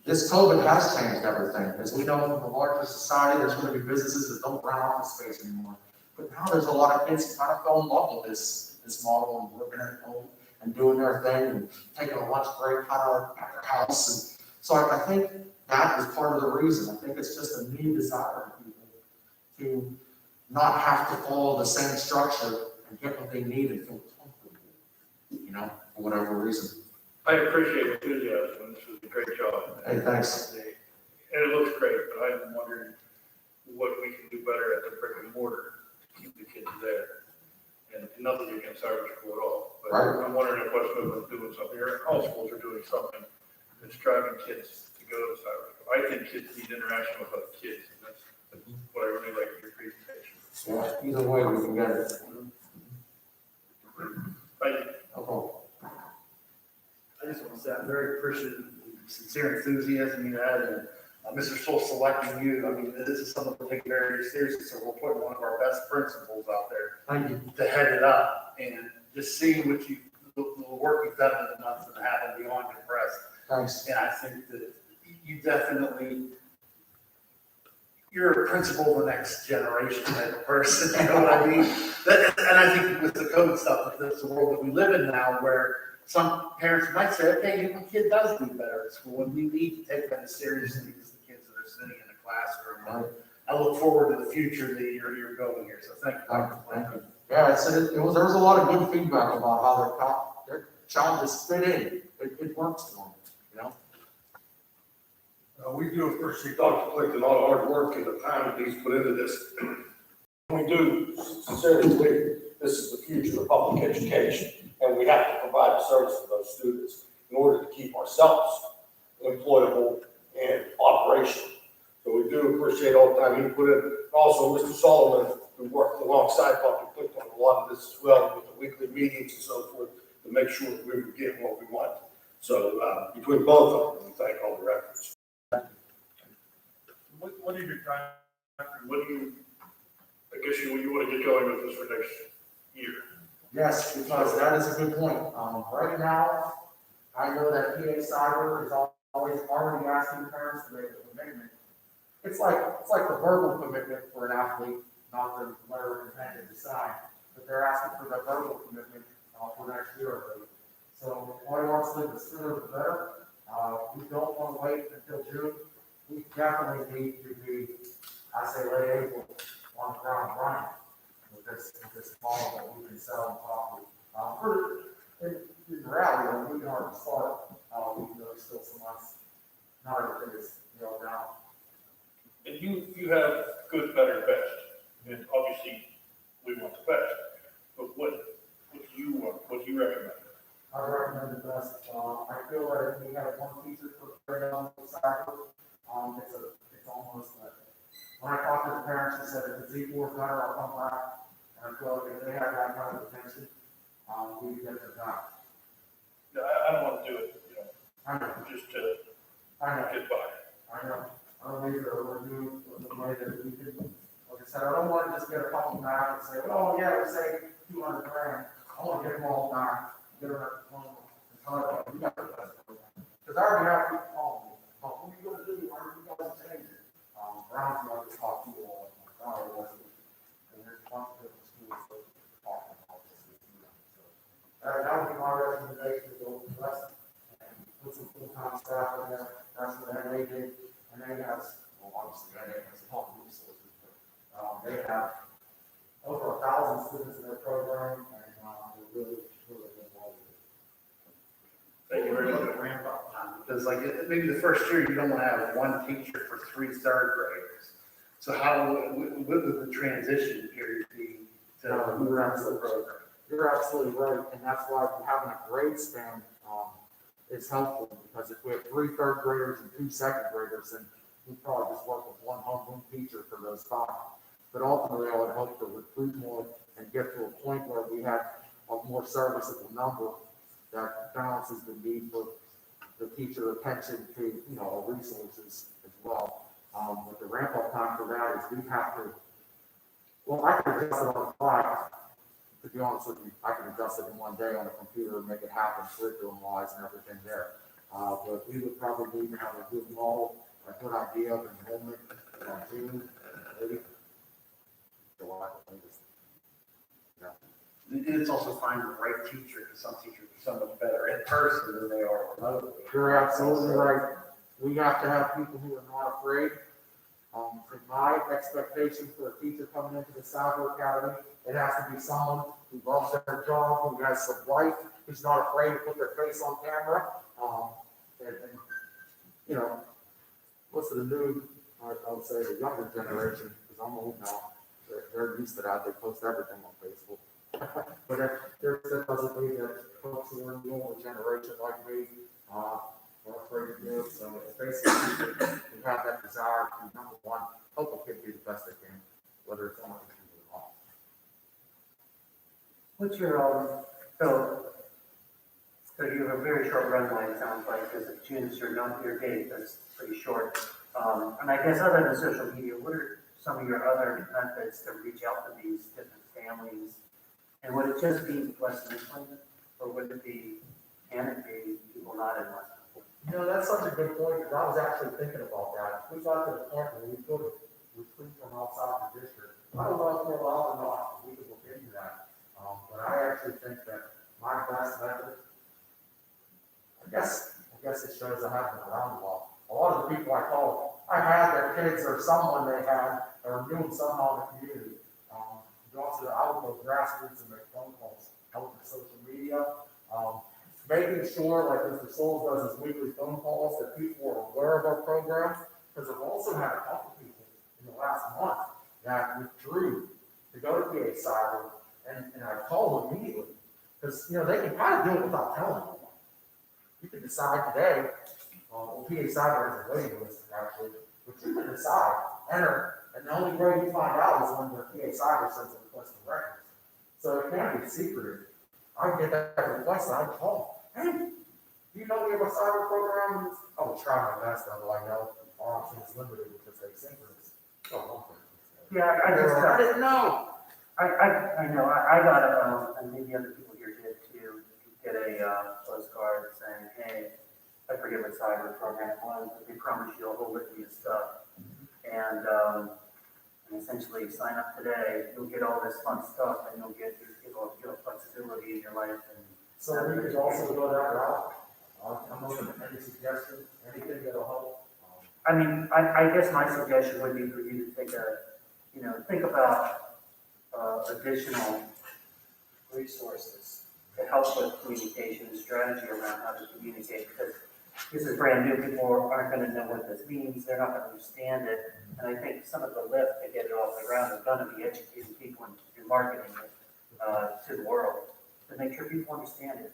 this COVID has changed everything. As we know, in the larger society, there's going to be businesses that don't rent office space anymore. But now there's a lot of kids who kind of fell in love with this model and working at home and doing their thing and taking a lunch break out at their house. And so I think that is part of the reason. I think it's just a new desire of people to not have to follow the same structure and get what they need and feel comfortable, for whatever reason. I appreciate the enthusiasm. This was a great job. Hey, thanks. And it looks great, but I'm wondering what we can do better at the brick and mortar to keep the kids there. And nothing against Irish School at all, but Right. I'm wondering if West Mifflin's doing something, or all schools are doing something that's driving kids to go to Irish School. I think kids need interaction with other kids, and that's what I really like in your presentation. Yeah, either way, we can get it. Thank you. Okay. I just want to say I'm very appreciative of the sincere enthusiasm you had, and Mr. Stoll selecting you. I mean, this is something we're taking very seriously, so we're putting one of our best principals out there Thank you. to head it up, and just seeing what the work you've done in the months and a half, and beyond impressed. Thanks. And I think that you definitely, you're a principal of the next generation type of person, you know what I mean? And I think with the COVID stuff, that's the world that we live in now, where some parents might say, okay, my kid does do better at school, and we need to take that as seriously as the kids that are sitting in the classroom. And I look forward to the future that you're going here, so thank you. Thank you. Yeah, there was a lot of good feedback about how their child just fit in. It works for them, We do appreciate Dr. Clinton, all the hard work and the time that he's put into this. We do sincerely believe this is the future of public education, and we have to provide a service for those students in order to keep ourselves employable and operational. So we do appreciate all the time he put in. Also, Mr. Solomon, who worked alongside Dr. Clinton on a lot of this as well, with the weekly meetings and so forth, to make sure that we were getting what we want. So between both of them, we thank all the records. What are your time, what do you, I guess you want to get going with this for next year? Yes, because that is a good point. Right now, I know that PA Cyber is always already asking parents to make a commitment. It's like the verbal commitment for an athlete, not the letter of intent to decide, but they're asking for that verbal commitment for next year already. So I want to the sooner the better. We don't want to wait until June. We definitely need to be, I say late April, on the ground running with this model that we can sell and properly. In reality, we can already start. Even though there's still some months, not everything is nailed down. And you have good, better, best, and obviously we want the best, but what do you want, what do you recommend? I recommend the best. I feel that if we have one teacher for very young soccer, it's almost like, when I talk to the parents, they said if it's equal or better, I'll come back. And I feel like if they have that kind of attention, we can get their job. No, I don't want to do it, I know, just to I know, get by. I know. I don't need to overdo the money that we can, like I said, I don't want to just get a couple back and say, oh, yeah, we say 200 grand. I want to get them all back, get them at the phone, and tell them, we got the best program. Because I already have people calling me, what are you going to do? Why are you guys changing? Brown's going to talk to you all. And there's a bunch of different schools that talk about this. So that would be my recommendation to go west and put some full-time staff in there. That's what they did. And they have, well, obviously, they have some help resources, but they have over 1,000 students in their program, and they're really involved with it. Thank you very much. Ramp up time, because like maybe the first year you don't want to have one teacher for 3 third graders. So how what would the transition period be to move around to the program? You're absolutely right, and that's why having a grade span is helpful, because if we have 3 third graders and 2 second graders, teachers, and we probably just work with one homeroom teacher for those 5. But ultimately, I would hope to recruit more and get to a point where we have a more serviceable number that balances the need for the teacher attention to, you know, our resources as well. But the ramp up time for that is we have to, well, I can adjust it on the fly. To be honest with you, I can adjust it in one day on a computer and make it happen curriculum wise and everything there. But we would probably need to have a good model, a good idea of enrollment on June, maybe July, latest. And it's also finding the right teacher, because some teachers are so much better in person than they are remotely. You're absolutely right. We have to have people who are not afraid. From my expectation for a teacher coming into the Cyber Academy, it has to be someone who loves their job, who has some life, who's not afraid to put their face on camera. And, you know, most of the new, I would say the younger generation, because I'm old now, they're used to that. They post everything on Facebook. But there doesn't mean that folks who are in the older generation like me are afraid to do it. So it's basically we have that desire to, number one, help a kid do the best they can, whether it's on or off. What's your, so you have a very short runway, it sounds like, because if June's your date, that's pretty short. And I guess other than social media, what are some of your other methods to reach out to these different families? And would it just be West Mifflin, or would it be, can it be people not in West Mifflin? You know, that's such a good point, because I was actually thinking about that. If we got to the point where we could recruit from outside the district, I don't know if we're allowed or not, we could look into that. But I actually think that my best method, I guess it shows I have been around a lot. A lot of the people I call, I had their kids or someone they had, or knew them somehow in the community. Also, I would go grassroots and make phone calls, help with social media, making sure, like Mr. Souls does his weekly phone calls, that people are aware of our program. Because I've also had a couple people in the last month that withdrew to go to PA Cyber, and I called them immediately. Because, you know, they can kind of do it without telling anyone. You can decide today, PA Cyber has a waiting list actually, but you can decide, enter, and the only way you find out is when the PA Cyber sends a request for records. So it can't be secretive. I get that request, and I call, hey, do you know we have a cyber program? I will try my best, although I know our option is limited because they synchronous. Yeah, I didn't know. I know, I got a, and maybe other people here did too, get a postcard saying, hey, I forget what cyber program it was, but they promise you a whole litany of stuff. And essentially sign up today, you'll get all this fun stuff, and you'll get flexibility in your life. And so we could also go that route. I'm open to any suggestions, anything that'll help. I mean, I guess my suggestion would be for you to think about additional resources to help with communication and strategy around how to communicate, because this is brand new. People aren't going to know what this means. They're not going to understand it. And I think some of the lift to get it off the ground is going to be educating people and marketing it to the world to make sure people understand it.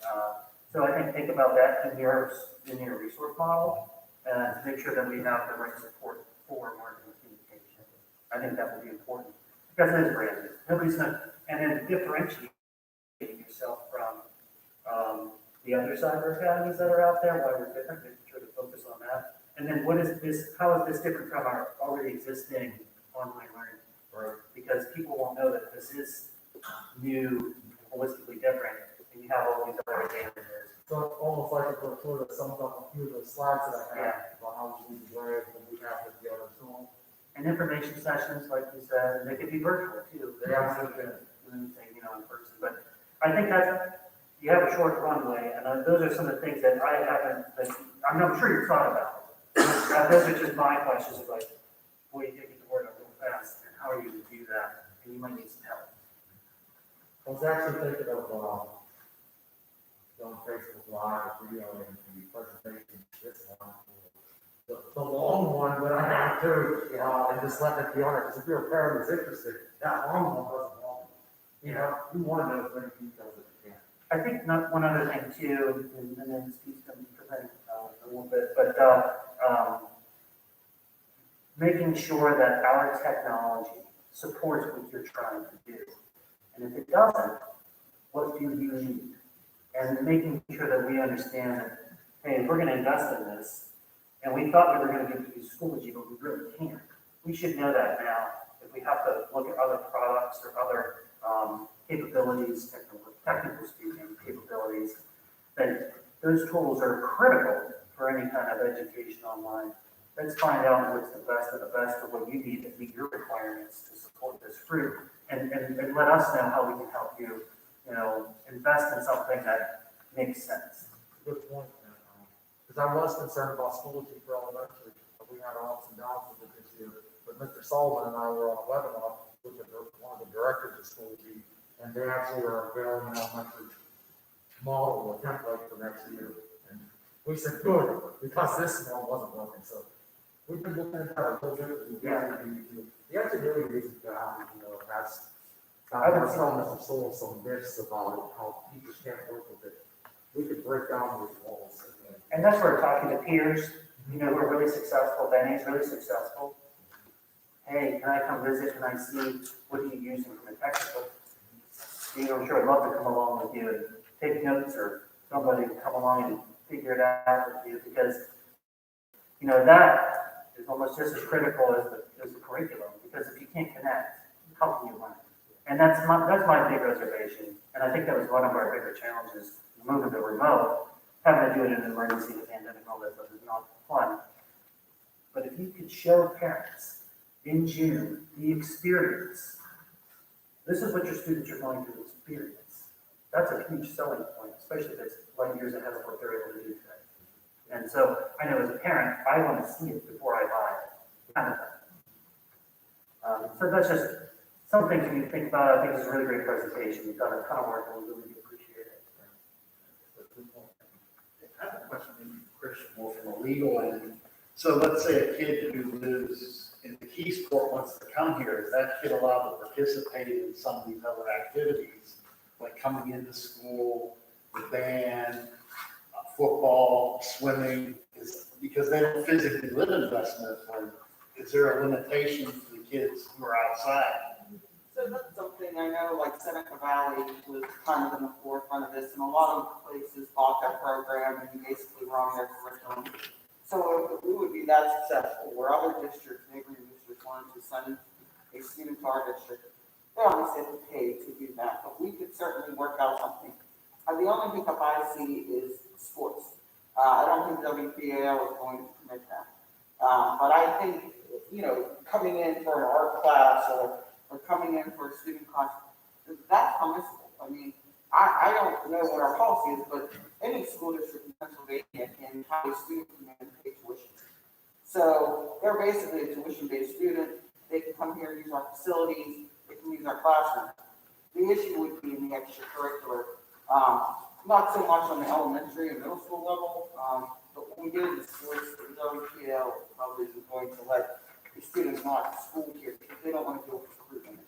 So I think about that in your resource model, to make sure that we have the right support for marketing communication. I think that will be important because it is brand new. Nobody's going to, and then differentiating yourself from the other cyber academies that are out there, why we're different, making sure to focus on that. And then how is this different from our already existing online learning? Right. Because people won't know that this is new, holistically different, and you have all these other advantages. So almost like a report that sums up a few of the slides that I had about how we were able to have it together. So, and information sessions, like you said, and they could be virtual too. They absolutely can. Anything, in person. But I think that you have a short runway, and those are some of the things that I haven't, I'm sure you've thought about. Those are just my questions of like, boy, you get the word out real fast, and how are you going to do that? And you might need some help. I was actually thinking of on Facebook Live, video and the presentation, this one, the long one that I have to, and just letting it be on it, because if you're a parent who's interested, that long one doesn't bother me. You want to know as many details as you can. I think one other thing too, and then Steve's going to present a little bit, but making sure that our technology supports what you're trying to do. And if it doesn't, what do you need? And making sure that we understand that, hey, if we're gonna invest in this, and we thought we were gonna give you Schoology, but we really can't. We should know that now. If we have to look at other products or other capabilities, technical speaking capabilities, then those tools are critical for any kind of education online. Let's find out what's the best of the best of what you need to meet your requirements to support this group. And let us know how we can help you, invest in something that makes sense. Good point. Because I was concerned about Schoology for elementary, but we had our ups and downs with it this year. But Mr. Sullivan and I were on a webinar with one of the directors of Schoology, and they actually are unveiling an elementary model or template for next year. And we said, good, because this one wasn't working. So we've been looking at that a little bit. The engineering reason down, that's some myths about it, how people can't work with it. We could break down those walls. And that's where talking to peers, we're really successful, Benny's really successful. Hey, can I come visit? Can I see what you're using from a technical? I'm sure I'd love to come along with you and take notes, or somebody to come along and figure it out with you, because, that is almost just as critical as the curriculum, because if you can't connect, how can you learn? And that's my big reservation, and I think that was one of our bigger challenges, moving to remote. Having to do it in an emergency, the pandemic, and all that stuff is not fun. But if you could show parents in June the experience, this is what your students are going to experience. That's a huge selling point, especially if it's light years ahead of what they're able to do today. And so I know as a parent, I want to see it before I buy it. Kind of thing. So that's just something for you to think about. I think it's a really great presentation. You've done a ton of work, and we really appreciate it. I have a question, maybe Christian, more from a legal end. So let's say a kid who lives in the Keysport wants to come here, is that kid allowed to participate in some of these other activities, like coming into school, the band, football, swimming? Because they don't physically live in West Mifflin, is there a limitation for the kids who are outside? So that's something I know, like Seneca Valley was kind of in the forefront of this, and a lot of places bought that program and basically run their curriculum. So if we would be that successful, where other districts, neighboring districts wanted to send a student to our district, they obviously have to pay to do that, but we could certainly work out something. The only hiccup I see is sports. I don't think WPAL is going to permit that. But I think, coming in for an art class or coming in for a student class, that's permissible. I mean, I don't know what our policy is, but any school district in Pennsylvania can have a student come in and pay tuition. So they're basically a tuition-based student. They can come here and use our facilities. They can use our classrooms. The issue would be in the extracurricular, not so much on the elementary and middle school level, but when we get into sports, the WPL probably isn't going to let the students not school here because they don't want to do recruitment.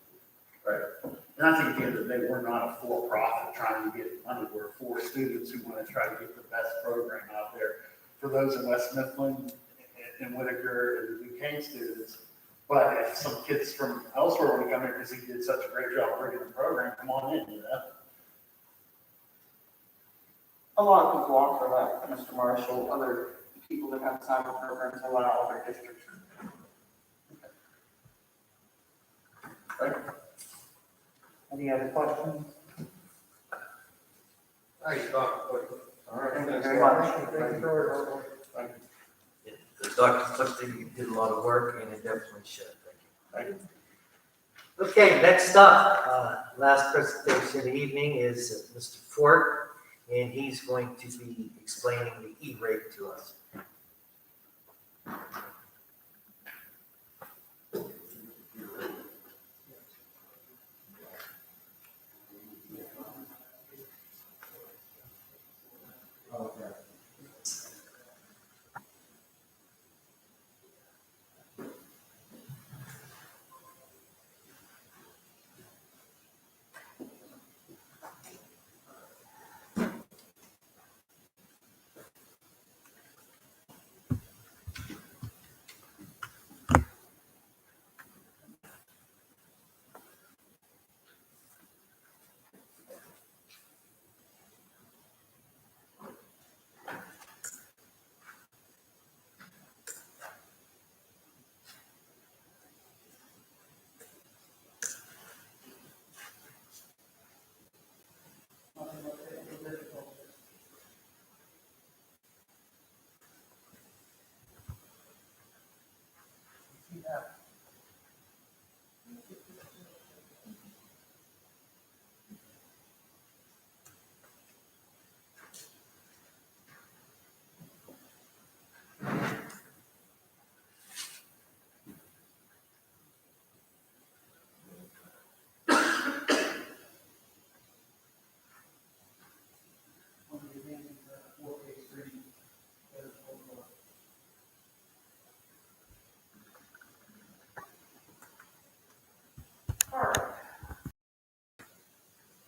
Right. And I think at the end of the day, we're not a for-profit trying to get money. We're for students who want to try to get the best program out there for those in West Mifflin and Whitaker and the Duquesne students. But if some kids from elsewhere want to come here because he did such a great job bringing the program, come on in, A lot of people offer that, Mr. Marshall. Other people that have summer programs allow other districts. Any other questions? Thanks, Dr. All right. Thank you very much. Dr. Clifton, you did a lot of work, and it definitely should. Thank you. Okay, next up, last presentation of the evening is Mr. Fort, and he's going to be explaining the E-rate to us.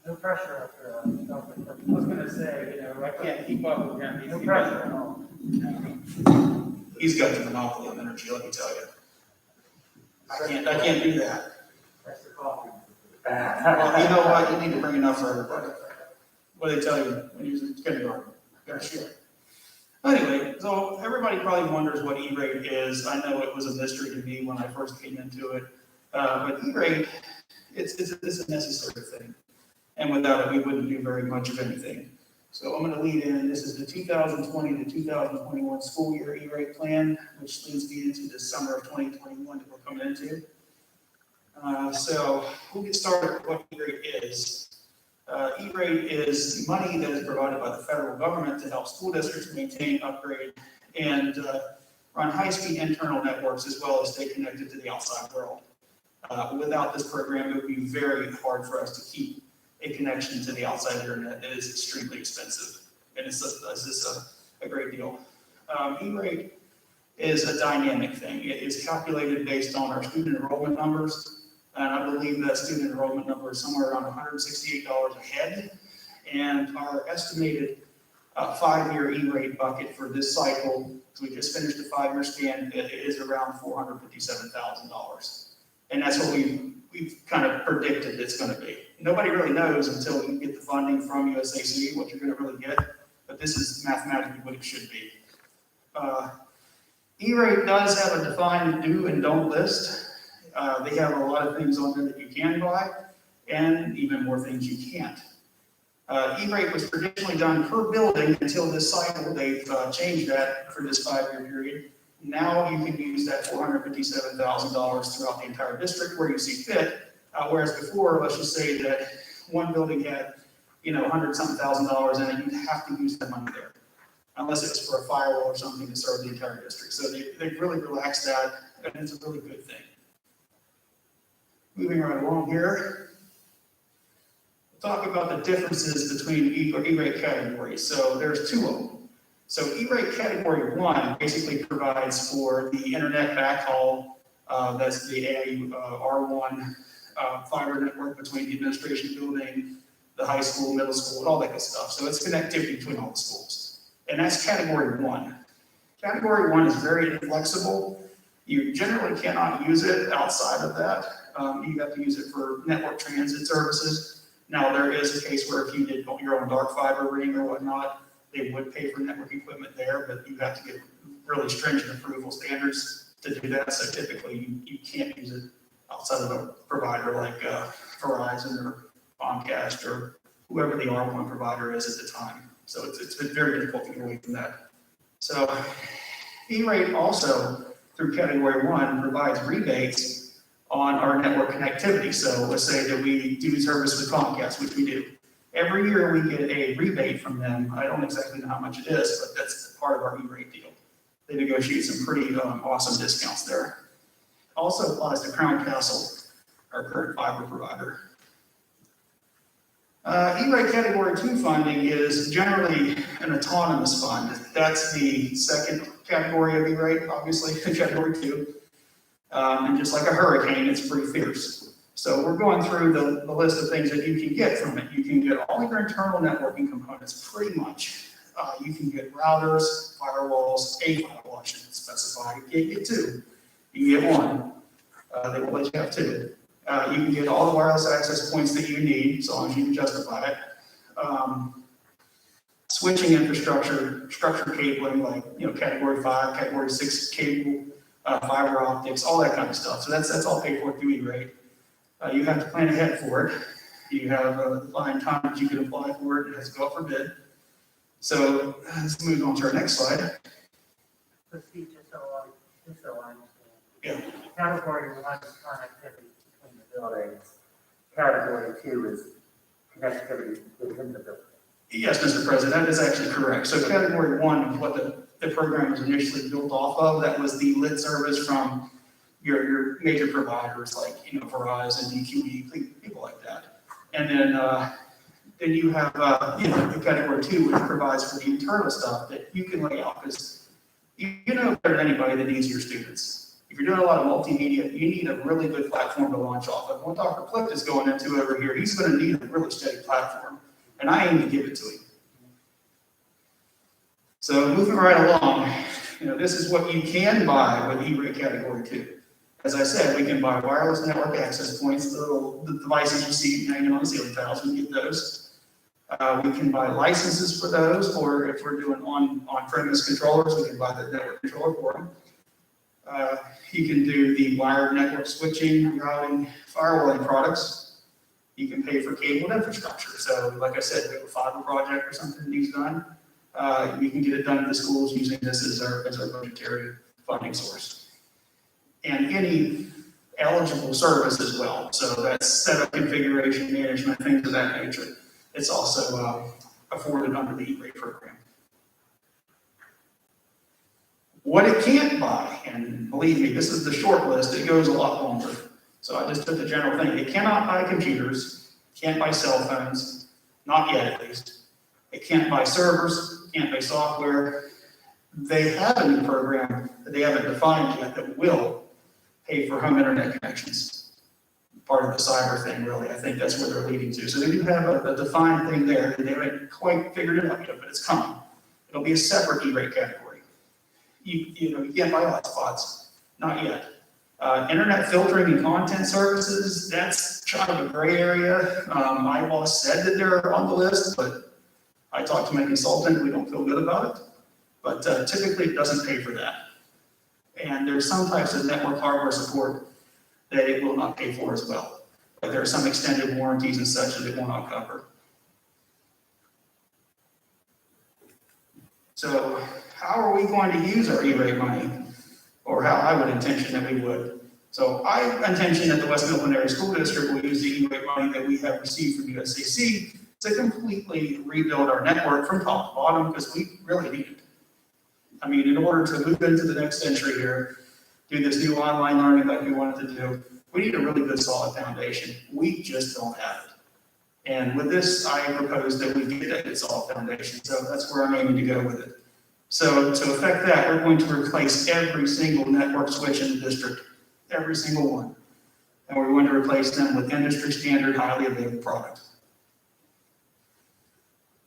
No pressure after, I was gonna say, I can't keep up with him. no pressure at all. He's got the monopoly on energy, let me tell you. I can't do that. That's the coffee. Well, you know what, you need to bring enough for everybody. What do they tell you when you're in kindergarten? Gotta share. Anyway, so everybody probably wonders what E-rate is. I know it was a mystery to me when I first came into it. But E-rate, it's a necessary thing. And without it, we wouldn't do very much of anything. So I'm gonna lead in, this is the 2020 to 2021 school year E-rate plan, which leads me into the summer of 2021 that we're coming into. So we'll get started with what E-rate is. E-rate is money that is provided by the federal government to help school districts maintain, upgrade, and run high-speed internal networks as well as stay connected to the outside world. Without this program, it would be very hard for us to keep a connection to the outside internet. It is extremely expensive, and it's just a great deal. E-rate is a dynamic thing. It is calculated based on our student enrollment numbers. And I believe that student enrollment number is somewhere around $168 a head. And our estimated 5-year E-rate bucket for this cycle, so we just finished the 5-year scan, it is around $457,000. And that's what we've kind of predicted it's going to be. Nobody really knows until you get the funding from USAC what you're going to really get, but this is mathematically what it should be. E-rate does have a defined do and don't list. They have a lot of things on there that you can buy, and even more things you can't. E-rate was traditionally done per building until this cycle. They've changed that for this 5-year period. Now you can use that $457,000 throughout the entire district where you see fit. Whereas before, let's just say that one building had, $100-something thousand in it, you'd have to use that money there, unless it was for a firewall or something to serve the entire district. So they've really relaxed that, and it's a really good thing. Moving right along here, we'll talk about the differences between E-rate categories. So there's 2 of them. So E-rate category 1 basically provides for the internet backhaul. That's the R1 fiber network between the administration building, the high school, middle school, and all that good stuff. So it's connectivity between all the schools. And that's category 1. Category 1 is very inflexible. You generally cannot use it outside of that. You have to use it for network transit services. Now, there is a case where if you did your own dark fiber ring or whatnot, they would pay for network equipment there, but you have to get really stringent approval standards to do that. So typically, you can't use it outside of a provider like Verizon or Comcast or whoever the R1 provider is at the time. So it's been very difficult to get away from that. So E-rate also, through category 1, provides rebates on our network connectivity. So let's say that we do service with Comcast, which we do. Every year we get a rebate from them. I don't exactly know how much it is, but that's part of our E-rate deal. They negotiate some pretty awesome discounts there. Also applies to Crown Castle, our current fiber provider. E-rate category 2 funding is generally an autonomous fund. That's the second category of E-rate, obviously, category 2. And just like a hurricane, it's pretty fierce. So we're going through the list of things that you can get from it. You can get all your internal networking components, pretty much. You can get routers, firewalls, a firewall, I should specify. You can't get 2. You can get 1. They will let you have 2. You can get all the wireless access points that you need, as long as you can justify it. Switching infrastructure, structured cabling, like category 5, category 6 cable, fiber optics, all that kind of stuff. So that's all paid for through E-rate. You have to plan ahead for it. You have a defined time that you can apply for it. It has to go up for bid. So let's move on to our next slide. Let's see, just so I understand. Yeah. category one is connectivity between the buildings. Category two is connectivity within the building. Yes, Mr. President, that is actually correct. So category one, what the program was initially built off of, that was the lit service from your major providers like, Verizon, DQE, people like that. And then you have, the category two, which provides for the internal stuff that you can lay out, because you know better than anybody that needs your students. If you're doing a lot of multimedia, you need a really good platform to launch off of. What Dr. Plitt is going into over here, he's going to need a really steady platform, and I aim to give it to him. So moving right along, this is what you can buy with E-rate category two. As I said, we can buy wireless network access points, the devices you see hanging on the ceiling tiles, we can get those. We can buy licenses for those, or if we're doing on-premise controllers, we can buy the network controller for them. You can do the wired network switching, routing, firewalling products. You can pay for cabled infrastructure. So like I said, we have a fiber project or something that needs done. We can get it done at the schools using this as our budgetary funding source. And any eligible service as well. So that's setup, configuration, management, things of that nature. It's also afforded under the E-rate program. What it can't buy, and believe me, this is the short list, it goes a lot longer. So I just took the general thing. It cannot buy computers, can't buy cell phones, not yet at least. It can't buy servers, can't buy software. They have a new program that they haven't defined yet that will pay for home internet connections. Part of the cyber thing, really. I think that's where they're leading to. So they do have a defined thing there, and they haven't quite figured it out yet, but it's coming. It'll be a separate E-rate category. You can't buy hotspots, not yet. Internet filtering and content services, that's kind of a gray area. My boss said that they're on the list, but I talked to my consultant, we don't feel good about it. But typically it doesn't pay for that. And there's some types of network hardware support that it will not pay for as well. But there are some extended warranties and such that it will not cover. So how are we going to use our E-rate money? Or how I would intention that we would. So I intention that the West Mifflin Area School District will use the E-rate money that we have received from WCCA to completely rebuild our network from top to bottom, because we really need it. I mean, in order to move into the next century here, do this new online learning like we wanted to do, we need a really good solid foundation. We just don't have it. And with this, I propose that we get a good solid foundation. So that's where I'm aiming to go with it. So to affect that, we're going to replace every single network switch in the district, every single one. And we're going to replace them with industry standard, highly available product.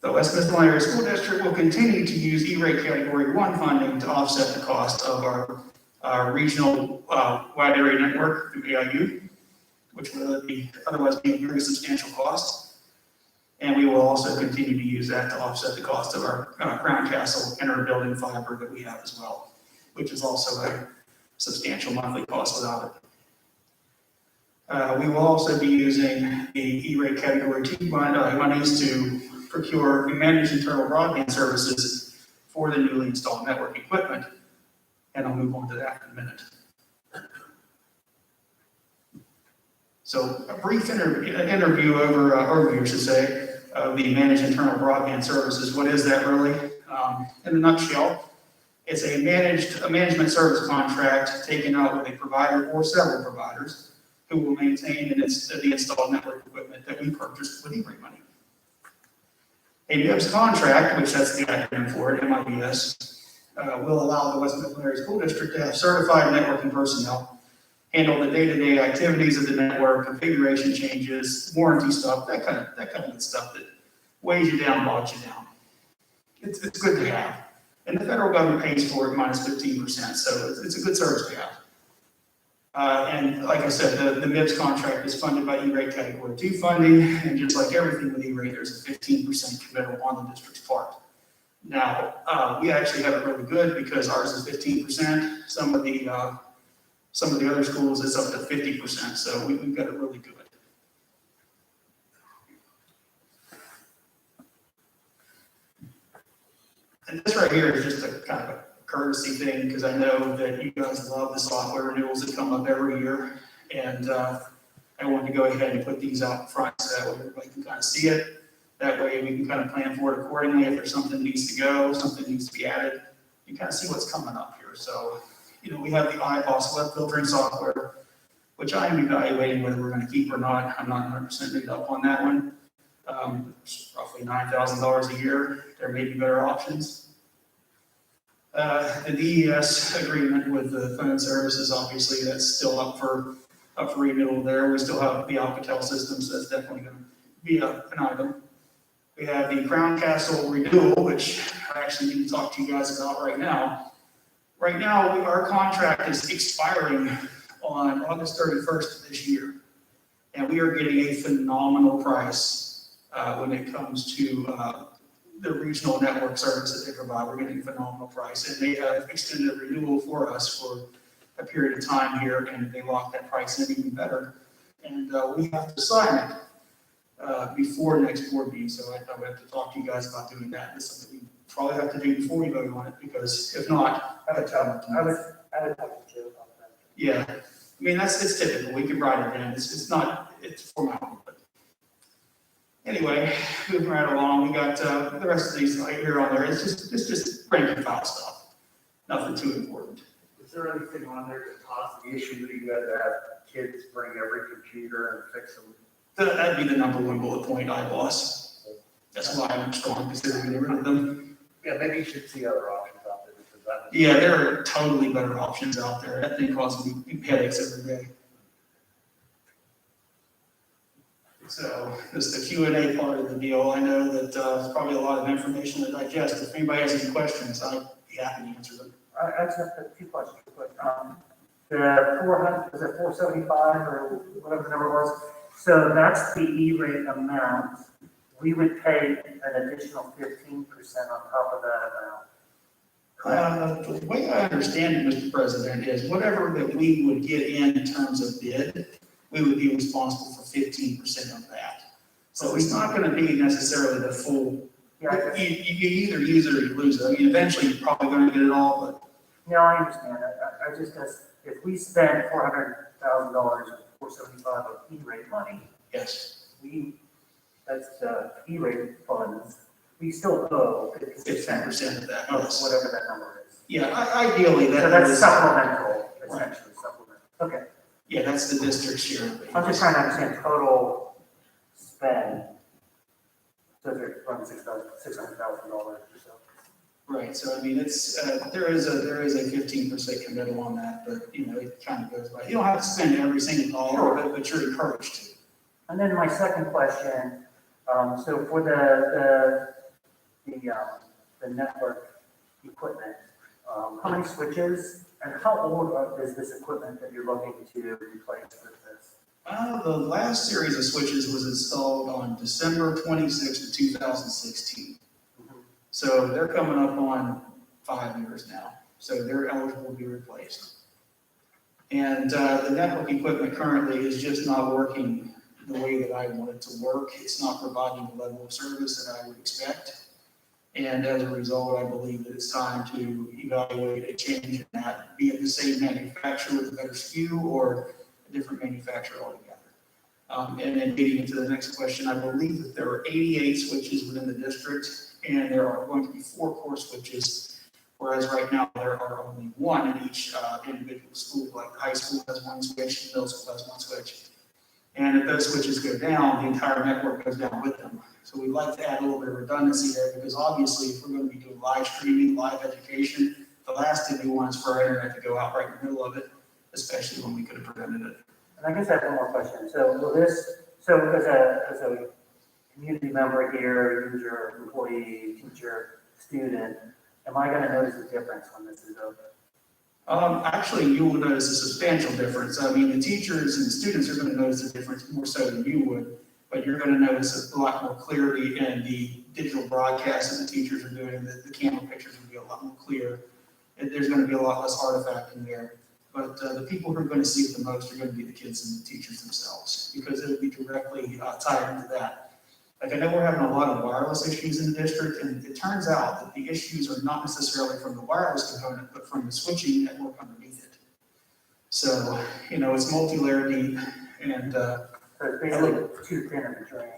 The West Mifflin Area School District will continue to use E-rate Category 1 funding to offset the cost of our regional wide area network through AIU, which will otherwise be a very substantial cost. And we will also continue to use that to offset the cost of our Crown Castle inter-building fiber that we have as well, which is also a substantial monthly cost without it. We will also be using the E-rate Category 2 monies to procure and manage internal broadband services for the newly installed network equipment. And I'll move on to that in a minute. So a brief overview, I should say, of the managed internal broadband services. What is that really? In a nutshell, it's a management service contract taken out with a provider or several providers who will maintain the installed network equipment that we purchased with E-rate money. A MIBS contract, which that's the acronym for it, MIBS, will allow the West Mifflin Area School District to have certified networking personnel handle the day-to-day activities of the network, configuration changes, warranty stuff, that kind of good stuff that weighs you down, bogs you down. It's good to have. And the federal government pays for it minus 15%, so it's a good service to have. And like I said, the MIBS contract is funded by E-rate Category 2 funding, and just like everything with E-rate, there's a 15% committal on the district's part. Now, we actually have it really good because ours is 15%. Some of the other schools, it's up to 50%, so we've got it really good. And this right here is just a kind of a courtesy thing, because I know that you guys love the software renewals that come up every year. And I wanted to go ahead and put these out front so that way everybody can kind of see it. That way we can kind of plan for it accordingly. If there's something that needs to go, something needs to be added, you kind of see what's coming up here. So, we have the iBoss web filtering software, which I am evaluating whether we're going to keep or not. I'm not 100% made up on that one. It's roughly $9,000 a year. There may be better options. The DES agreement with the phone services, obviously, that's still up for renewal there. We still have the Alcatel system, so that's definitely going to be an item. We have the Crown Castle renewal, which I actually need to talk to you guys about right now. Right now, our contract is expiring on August 31st of this year, and we are getting a phenomenal price when it comes to the regional network service that they provide. We're getting a phenomenal price, and they have extended a renewal for us for a period of time here, and they locked that price in even better. And we have to sign it before next board meeting, so I would have to talk to you guys about doing that. It's something we probably have to do before we vote on it, because if not, I would talk to Joe about that. yeah, I mean, it's typical. We can write it down. It's formality, but anyway, moving right along, we got the rest of these right here on there. It's just rank and file stuff. Nothing too important. Is there anything on there that caused the issue that you had to have kids bring every computer and fix them? That'd be the number one bullet point, iBoss. That's why I'm strong, because they're getting rid of them. Yeah, maybe you should see other options out there, because that. Yeah, there are totally better options out there. That thing causes me headaches every day. So this is the Q&A part of the deal. I know that there's probably a lot of information to digest. If anybody has any questions, I'd be happy to answer them. I just have a few questions real quick. The 400, was it 475 or whatever the number was? So that's the E-rate amount. We would pay an additional 15% on top of that amount. The way I understand it, Mr. President, is whatever that we would get in terms of bid, we would be responsible for 15% of that. So it's not going to be necessarily the full. Yeah, You either use it or you lose it. I mean, eventually you're probably going to get it all, but no, I understand. I just, if we spend $400,000 or 475 of E-rate money, yes, that's the E-rate funds, we still owe 15% of that. of Yes. whatever that number is. Yeah, ideally So that's supplemental, essentially supplemental. Okay, Yeah, that's the district share. I'm just trying to understand total spend. So if it's around $600,000 or so. Right, so I mean, it's, there is a 15% committal on that, but it kind of goes by. You don't have to spend every single dollar of it, but you're encouraged to. And then my second question, so for the network equipment, how many switches and how old is this equipment that you're looking to replace with this? The last series of switches was installed on December 26th of 2016. So they're coming up on 5 years now. So they're eligible to be replaced. And the network equipment currently is just not working the way that I want it to work. It's not providing the level of service that I would expect. And as a result, I believe that it's time to evaluate a change in that, be it the same manufacturer with a better SKU or a different manufacturer altogether. And then getting into the next question, I believe that there are 88 switches within the district, and there are going to be 4 core switches, whereas right now there are only 1 in each individual school. Like the high school has 1 switch, the middle school has 1 switch. And if those switches go down, the entire network goes down with them. So we'd like to add a little bit of redundancy there, because obviously if we're going to be doing live streaming, live education, the last thing we want is for our internet to go out right in the middle of it, especially when we could have prevented it. And I guess I have one more question. So will this, so as a community member here, user, employee, teacher, student, am I gonna notice a difference when this is over? Actually, you will notice a substantial difference. I mean, the teachers and the students are going to notice a difference more so than you would, but you're going to notice a lot more clarity in the digital broadcast that the teachers are doing. The camera pictures will be a lot more clear. And there's going to be a lot less artifact in there. But the people who are going to see it the most are going to be the kids and the teachers themselves, because it'll be directly tied into that. Like, I know we're having a lot of wireless issues in the district, and it turns out that the issues are not necessarily from the wireless component, but from the switching network underneath it. So, it's multi-layer deep, and, So it's basically too thin of a drain.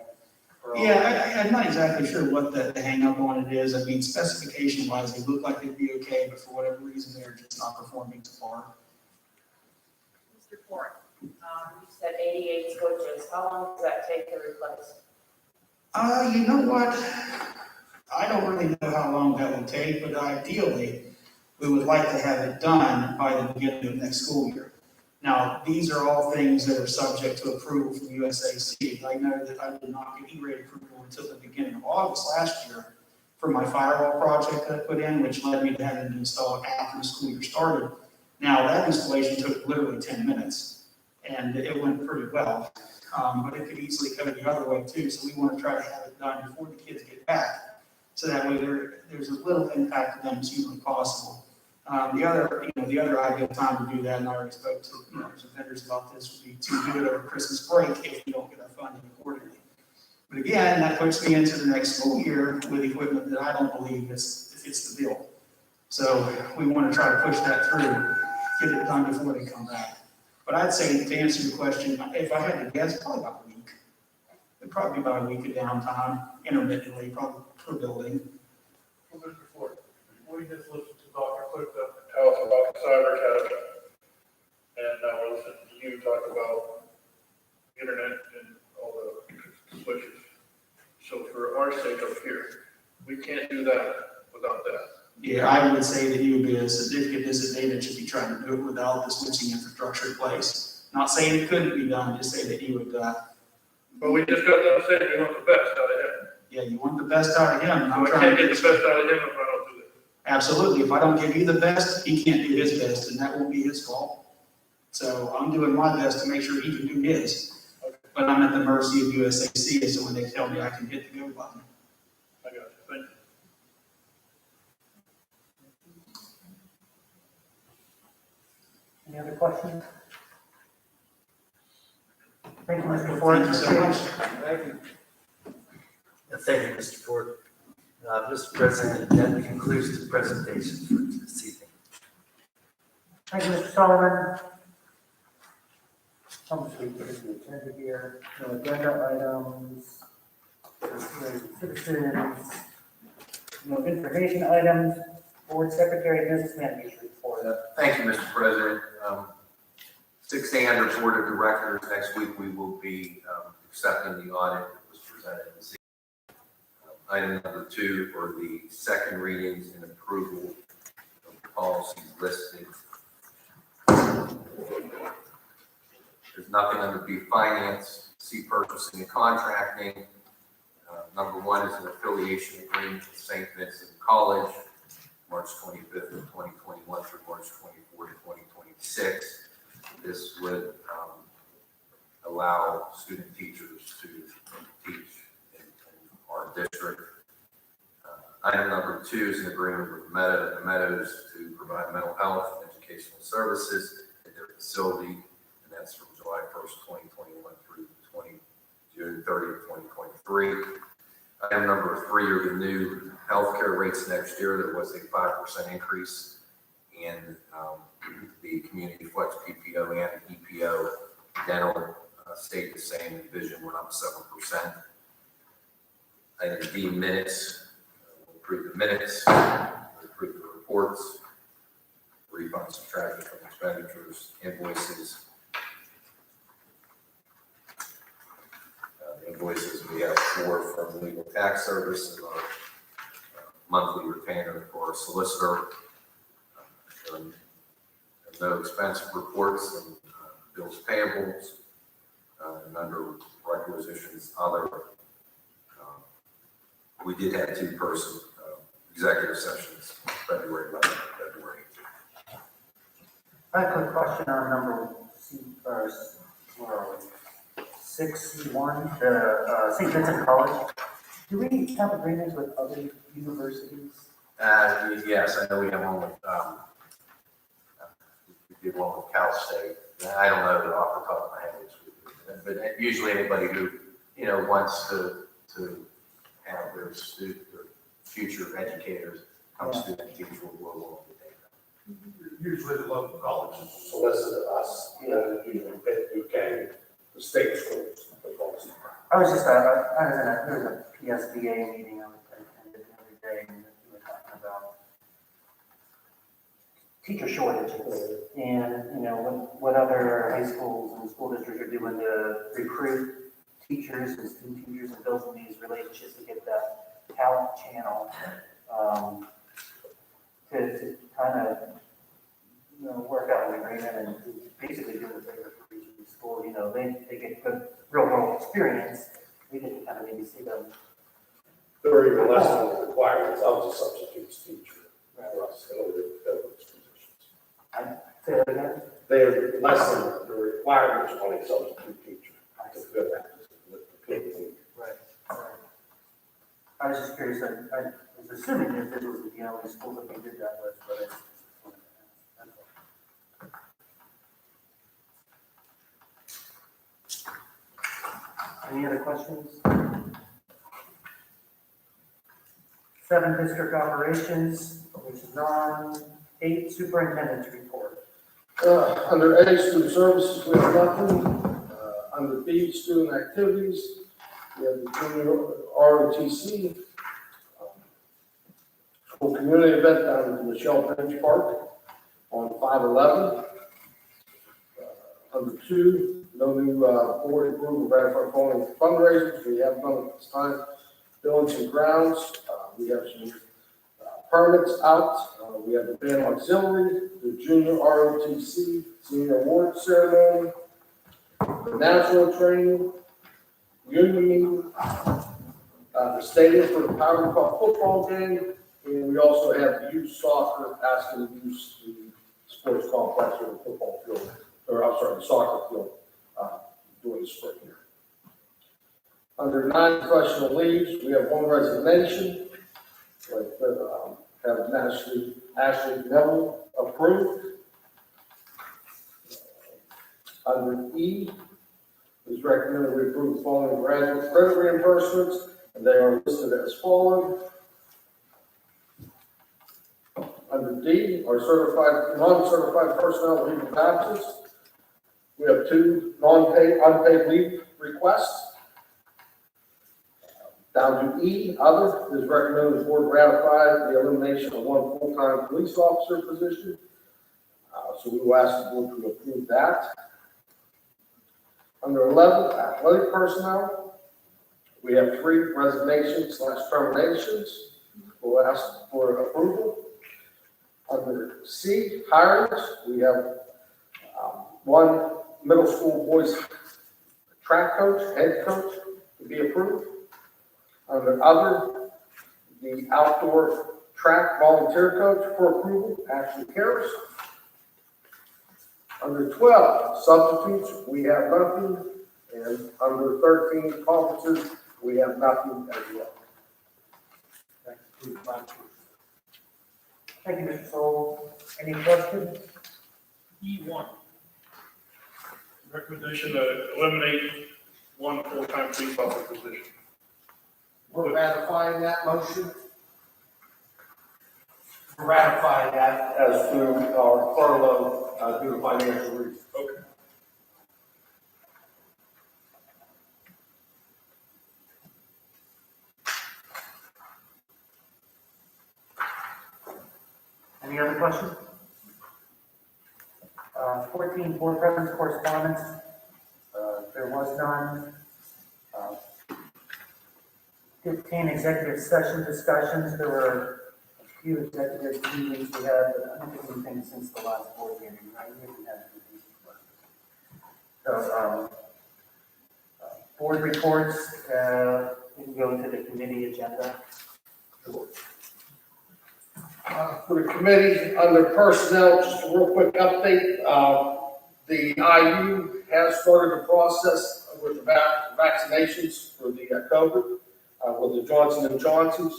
for all- yeah, I'm not exactly sure what the hang up on it is. I mean, specification wise, they look like they'd be okay, but for whatever reason, they're just not performing to par. Mr. Ford, you said 88 switches. How long does that take to replace? You know what? I don't really know how long that will take, but ideally, we would like to have it done by the beginning of next school year. Now, these are all things that are subject to approval from USAC. I know that I did not get E-rate approval until the beginning of August last year for my firewall project that I put in, which led me to having to install it after the school year started. Now, that installation took literally 10 minutes, and it went pretty well. But it could easily go the other way too, so we want to try to have it done before the kids get back. So that way there's as little impact to them as humanly possible. The other ideal time to do that, and I already spoke to, some vendors about this, would be to do it over Christmas break if we don't get our funding accordingly. But again, that puts me into the next school year with equipment that I don't believe fits the bill. So we want to try to push that through, get it done before they come back. But I'd say, to answer your question, if I had to guess, probably about a week. It'd probably be about a week of downtime, intermittently, probably per building. Well, Mr. Ford, we just listened to Dr. Cook tell us about the cyber academy. And now we're listening to you talk about internet and all the switches. So for our sake up here, we can't do that without that. Yeah, I would say that you would be at a significant disadvantage if you tried to do it without the switching infrastructure in place. Not saying it couldn't be done, just say that you would, But we just got done saying we want the best out of him. yeah, you want the best out of him. And So I'm I trying can't to get the best out of him if I don't do this. Absolutely. If I don't give you the best, he can't do his best, and that won't be his fault. So I'm doing my best to make sure he can do his. But I'm at the mercy of USAC, so when they tell me I can hit the go button. I got you, thank you. Any other questions? Thank you, Mr. Ford. Thank you so much. Thank you. Thank you, Mr. Ford. Mr. President, that concludes the presentation for this evening. Thank you, Mr. Sullivan. Some sweet, there's the agenda here, no agenda items, citizens, no information items, board secretary, business manager's report. Thank you, Mr. President. 6A under Board of Directors, next week we will be accepting the audit that was presented this evening. Item number 2 for the second readings and approval of the policies listed. There's nothing under B Finance, C Purchasing and Contracting. Number 1 is an affiliation agreement with St. Vincent College, March 25th of 2021 through March 24th of 2026. This would allow student teachers to teach in our district. Item number 2 is an agreement with Meadows to provide mental health and educational services at their facility, and that's from July 1st, 2021 through June 30th, 2023. Item number 3 are the new healthcare rates next year. There was a 5% increase in the community flex PPO and EPO. Dental stayed the same, and vision went up 7%. Item D, minutes. We'll approve the minutes, we'll approve the reports, refunds subtracted from expenditures, invoices. The invoices, we have 4 from legal tax service and our monthly retainer for our solicitor. No expense reports and bills payables, and under requisitions, other. We did have 2-person executive sessions, February 11th and February 18th. I have a quick question on number C, or where are we? 6C1, the St. Vincent College. Do we have agreements with other universities? Yes, I know we have one with, we did one with Cal State. I don't know off the top of my head, but usually anybody who, wants to to have their future educators come student teach what we're willing to take. Usually the local colleges solicit us, usually Pitt, UK, the state schools. I was just, there was a PSBA meeting I attended the other day, and we were talking about teacher shortages, and, what other high schools and school districts are doing to recruit teachers and student teachers and building these relationships to get that talent channel, to kind of, work out an agreement and basically do what they were for each school, they get good real world experience, we get to kind of maybe see them. They're even less than the requirements of the substitute teacher for us in order to fill those positions. Say that again? They're less than the requirements on a substitute teacher to fill that position. Right. I was just curious, I was assuming that this was the only school that we did that with, but it's. Any other questions? 7, district operations, which is on 8, superintendent's report. Under A, student services, we have nothing. Under B, student activities, we have the junior ROTC, school community event down at the Michelle Bench Park on 5/11. Under 2, no new board approval of ratifying following fundraisers. We have none at this time. Buildings and grounds, we have some permits out. We have the band auxiliary, the junior ROTC senior award ceremony, the national training, union meeting, the stadium for the Power Cup football game, and we also have the youth soccer asking to use the sports complex or the football field, or I'm sorry, the soccer field during the spring here. Under 9, professional leaves, we have 1 resignation. Have Ashley Neville approved. Under E, it's recommended we approve the following graduate credit reimbursements, and they are listed as following. Under D, our non-certified personnel leave of absence. We have 2 unpaid leave requests. Down to E, other, it is recommended the board ratify the elimination of 1 full-time police officer position. So we will ask the board to approve that. Under 11, athletic personnel, we have 3 resignations / terminations. We'll ask for approval. Under C, hirings, we have 1 middle school boys track coach, head coach to be approved. Under other, the outdoor track volunteer coach for approval, Ashley Karras. Under 12, substitutes, we have nothing. And under 13, conferences, we have nothing as well. Thank you, Mr. Sol. Any questions? E1. Recommendation to eliminate 1 full-time police officer position. We're ratifying that motion. We're ratifying that as to our furlough due to financial reasons. Okay. Any other questions? 14, board preference correspondence. There was none. 15, executive session discussions. There were a few executive meetings we had, but I don't think anything since the last board meeting, right? We haven't had anything. So, board reports, we can go into the committee agenda. For the committee, under personnel, just a real quick update. The IU has started the process with the vaccinations for the COVID with the Johnson & Johnson's.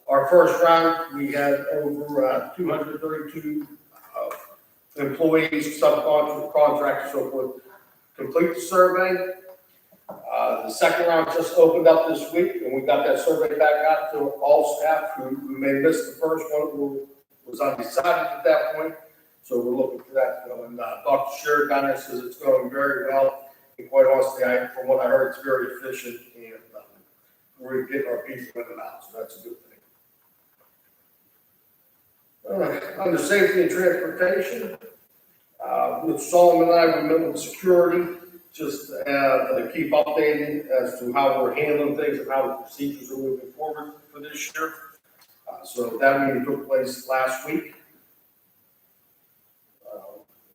Our first round, we had over 232 employees, subcontractors, so forth, complete the survey. The second round just opened up this week, and we got that survey back out to all staff who may miss the first one, who was undecided at that point. So we're looking for that to go. And Dr. Sherrod down there says it's going very well. And quite honestly, from what I heard, it's very efficient, and we're getting our people in and out, so that's a good thing. Under safety and transportation, with Solomon and I, we met with security, just to keep updating as to how we're handling things and how the procedures are moving forward for this year. So that meeting took place last week.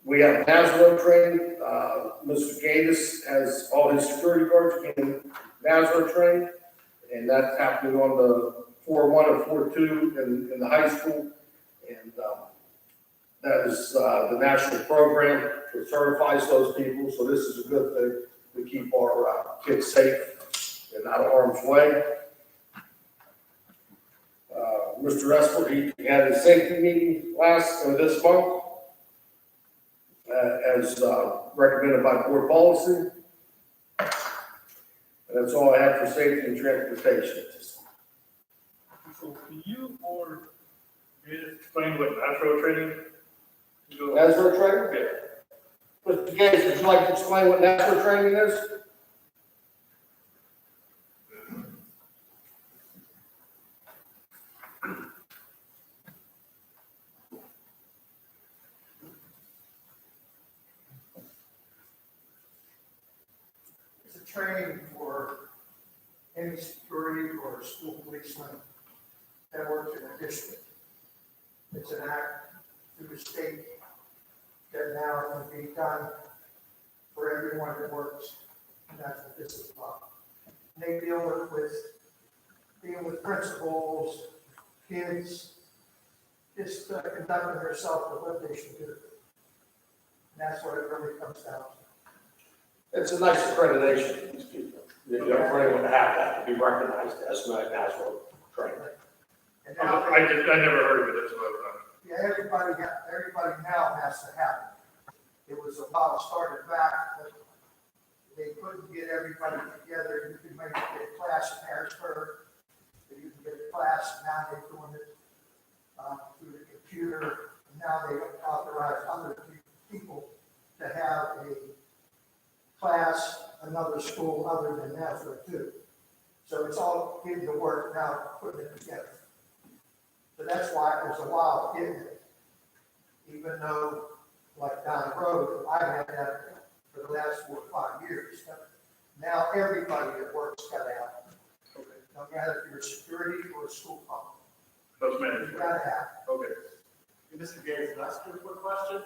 We have NASRO training. Mr. Gatus has all his security guards in NASRO training, and that's happening on the 4-1 and 4-2 in the high school. And that is the national program that certifies those people. So this is a good thing to keep our kids safe and out of harm's way. Mr. Esper, he had his safety meeting this month, as recommended by board policy. And that's all I have for safety and transportation. So can you or explain what NASRO training is? NASRO training? Yeah. Mr. Gates, would you like to explain what NASRO training is? It's a training for any security or school policeman that works in a district. It's an act through the state that now can be done for everyone that works, and that's what this is about. And they deal with principals, kids, just conducting themselves to what they should do. And that's what it really comes down to. It's a nice accreditation for these people. For anyone to have that, to be recognized as a NASRO trainer. And now I never heard of it, that's what I was yeah, everybody now has to have it. It was a while started back, but they couldn't get everybody together. You could maybe get a class in Harrisburg, or you can get a class, now they're doing it through the computer. Now they authorize other people to have a class, another school other than NASRO too. So it's all getting to work now, putting it together. So that's why it was a while getting it. Even though, like down the road, I had that for the last 4 or 5 years. Now everybody that works got to have it. Okay. No matter if you're security or a school pump. Those You managers. got to have it. Okay. Mr. Gates, can I ask you a quick question?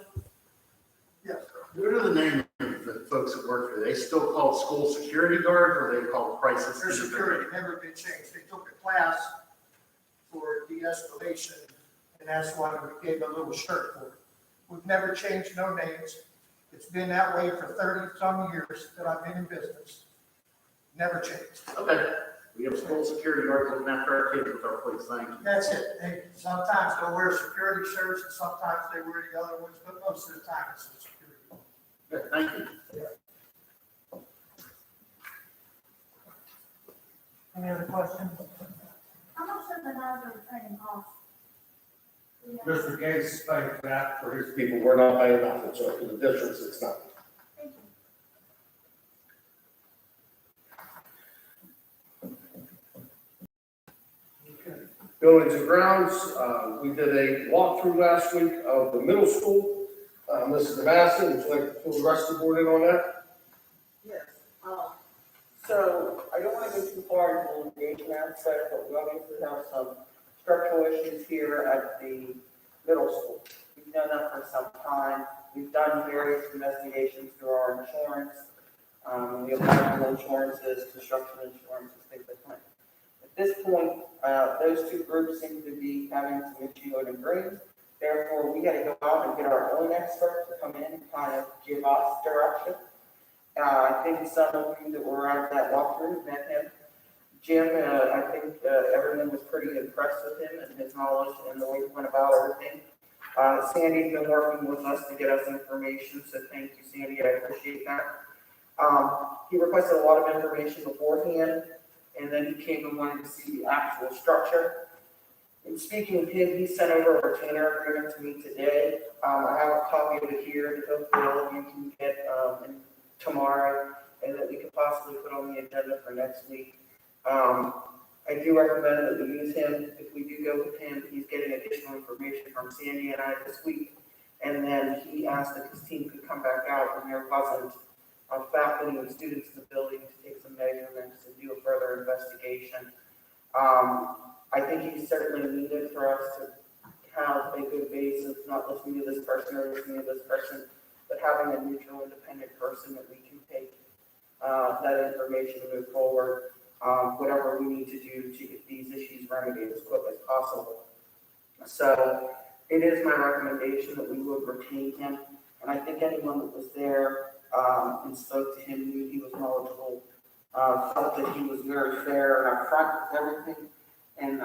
Yes. What are the names of the folks that work here? Are they still called school security guards, or are they called crisis? Their security never been changed. They took a class for de-escalation, and that's why we gave a little shirt for it. We've never changed no names. It's been that way for 30-some years that I've been in business. Never changed. Okay. We have school security guards looking after our kids with our police. Thank you. That's it. They sometimes they'll wear security shirts, and sometimes they wear the other ones, but most of the time it's the security. Good, thank you. Any other questions? How much does the NASRO training cost? Mr. Gates paid that for his people. We're not paying nothing, so for the districts, it's nothing. Thank you. Buildings and grounds, we did a walkthrough last week of the middle school. Mrs. Massey, would you like to fill the rest of the board in on that? Yes, so I don't want to go too far into the engagement aspect, but we obviously have some structural issues here at the middle school. We've known that for some time. We've done various investigations through our insurance. We have medical insurances, construction insurances, things like that. At this point, those two groups seem to be having some issue and green. Therefore, we got to go out and get our own expert to come in and kind of give us direction. I think some of you that were at that walkthrough met him. Jim, I think everyone was pretty impressed with him and his knowledge and the way he went about everything. Sandy's been working with us to get us information, so thank you, Sandy, I appreciate that. He requested a lot of information beforehand, and then he came and wanted to see the actual structure. And speaking of him, he sent over a retainer agreement to me today. I have a copy of it here that hopefully all of you can get tomorrow, and that we could possibly put on the agenda for next week. I do recommend that we use him. If we do go with him, he's getting additional information from Sandy and I this week. And then he asked if his team could come back out when there wasn't faculty and students in the building to take some measurements and do a further investigation. I think he's certainly needed for us to have a good basis, not listening to this person or listening to this person, but having a neutral, independent person that we can take that information and move forward. Whatever we need to do to get these issues remedied as quick as possible. So it is my recommendation that we would retain him, and I think anyone that was there and spoke to him knew he was knowledgeable, felt that he was very fair and upfront with everything, and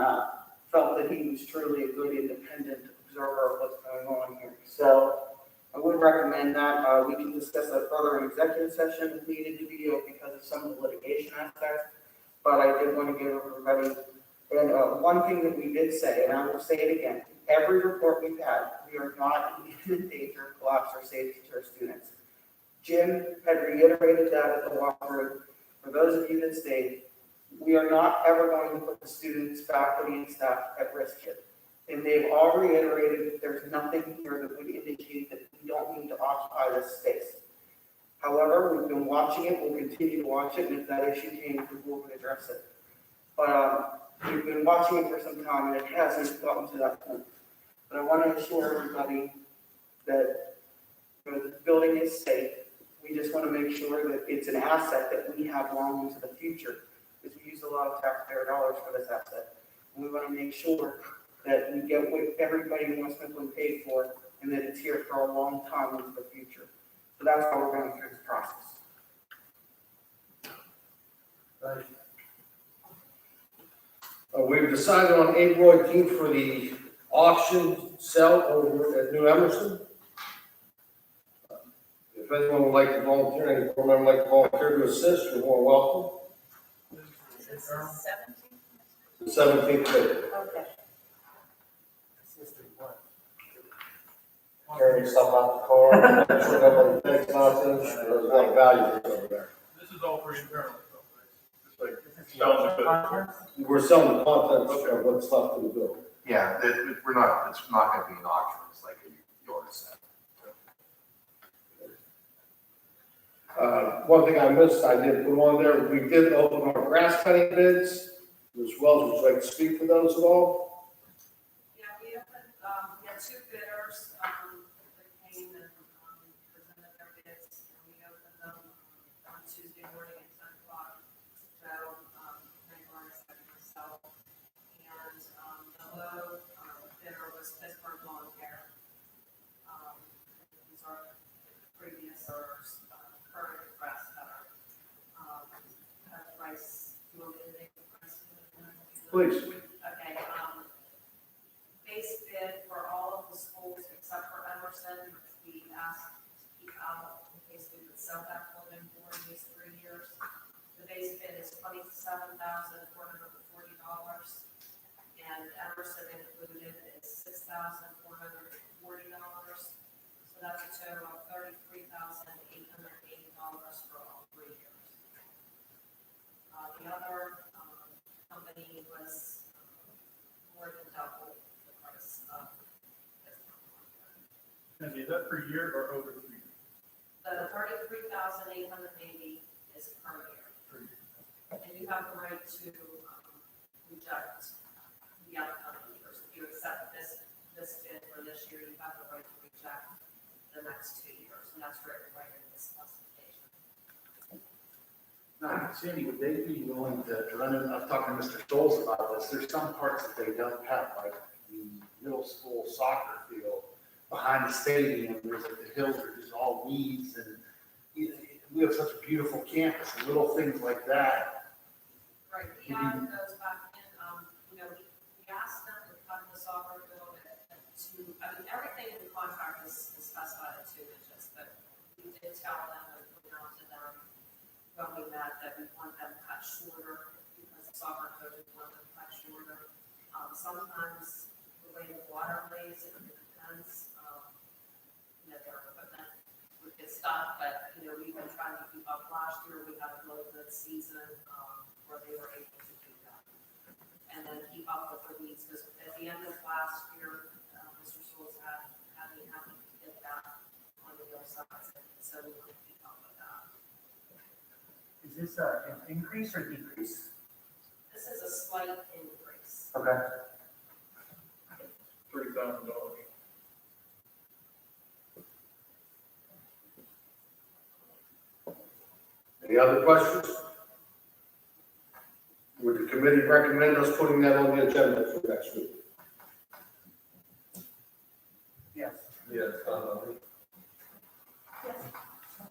felt that he was truly a good independent observer of what's going on here. So I would recommend that. We can discuss that further in executive session if needed to be, because of some of the litigation aspects. But I did want to give everybody, and one thing that we did say, and I will say it again, every report we've had, we are not in danger of collapse or safety to our students. Jim had reiterated that at the walkthrough. For those of you that stayed, we are not ever going to put the students, faculty, and staff at risk here. And they've all reiterated that there's nothing here that would indicate that we don't need to occupy this space. However, we've been watching it, we'll continue to watch it, and if that issue came, we will address it. But we've been watching it for some time, and it hasn't gotten to that point. But I want to assure everybody that the building is safe. We just want to make sure that it's an asset that we have long into the future, because we use a lot of taxpayer dollars for this asset. And we want to make sure that we get what everybody in West Mifflin paid for, and that it's here for a long time into the future. So that's why we're going through this process. We've decided on April 18th for the auction sale over at New Emerson. If anyone would like to volunteer, any board member would like to volunteer to assist, you're more welcome. The 17th day. Okay. Carrying stuff out the car, make sure nobody thinks nothing, there's a lot of value over there. This is all for internal stuff, right? It's like, sounds good. We're selling the contents of what's left of the building. Yeah, we're not, it's not gonna be an auction, it's like a yard sale. One thing I missed, I did put on there, we did open our grass cutting bids as well. Would you like to speak to those at all? Yeah, we opened, we had two bidders, that came and, presented their bids, and we opened them on Tuesday morning at 10 o'clock. So, Nicholas and myself, and, the low, bidder was Pittsburgh Lawn Care. These are previous or, current requests that are, at price, you want me to make the price? Please. Okay, base bid for all of the schools except for Emerson, which we asked to keep out in case we would sell that building for these 3 years. The base bid is $27,440, and Emerson included is $6,440. So that's a total of $33,880 for all 3 years. The other company was more than double the price of this one. And is that per year or over 3 years? The $33,880 is per year. And you have the right to reject the other company, or if you accept this bid for this year, you have the right to reject the next 2 years, and that's written right in this specification. Sandy, would they be willing to run it? I've talked to Mr. Stoles about this. There's some parts that they don't have, like the middle school soccer field behind the stadium. There's like the hills are just all weeds, and we have such a beautiful campus, and little things like that. Right, we added those back in, we asked them to cut the soccer field everything in the contract is specified at 2 inches, but we did tell them, and put down to them, when we met, that we want them cut shorter because the soccer coaches want them cut shorter. Sometimes the way the water lays, it depends, their equipment would get stuck, but, we've been trying to keep up. Last year, we had a really good season, where they were able to do that. And then keep up with the needs, because at the end of last year, Mr. Schultz had me happy to get that on the other side, so we could keep up with that. Is this an increase or decrease? This is a slight increase. Okay. $3,000. Any other questions? Would the committee recommend us putting that on the agenda for next week? Yes. Yes.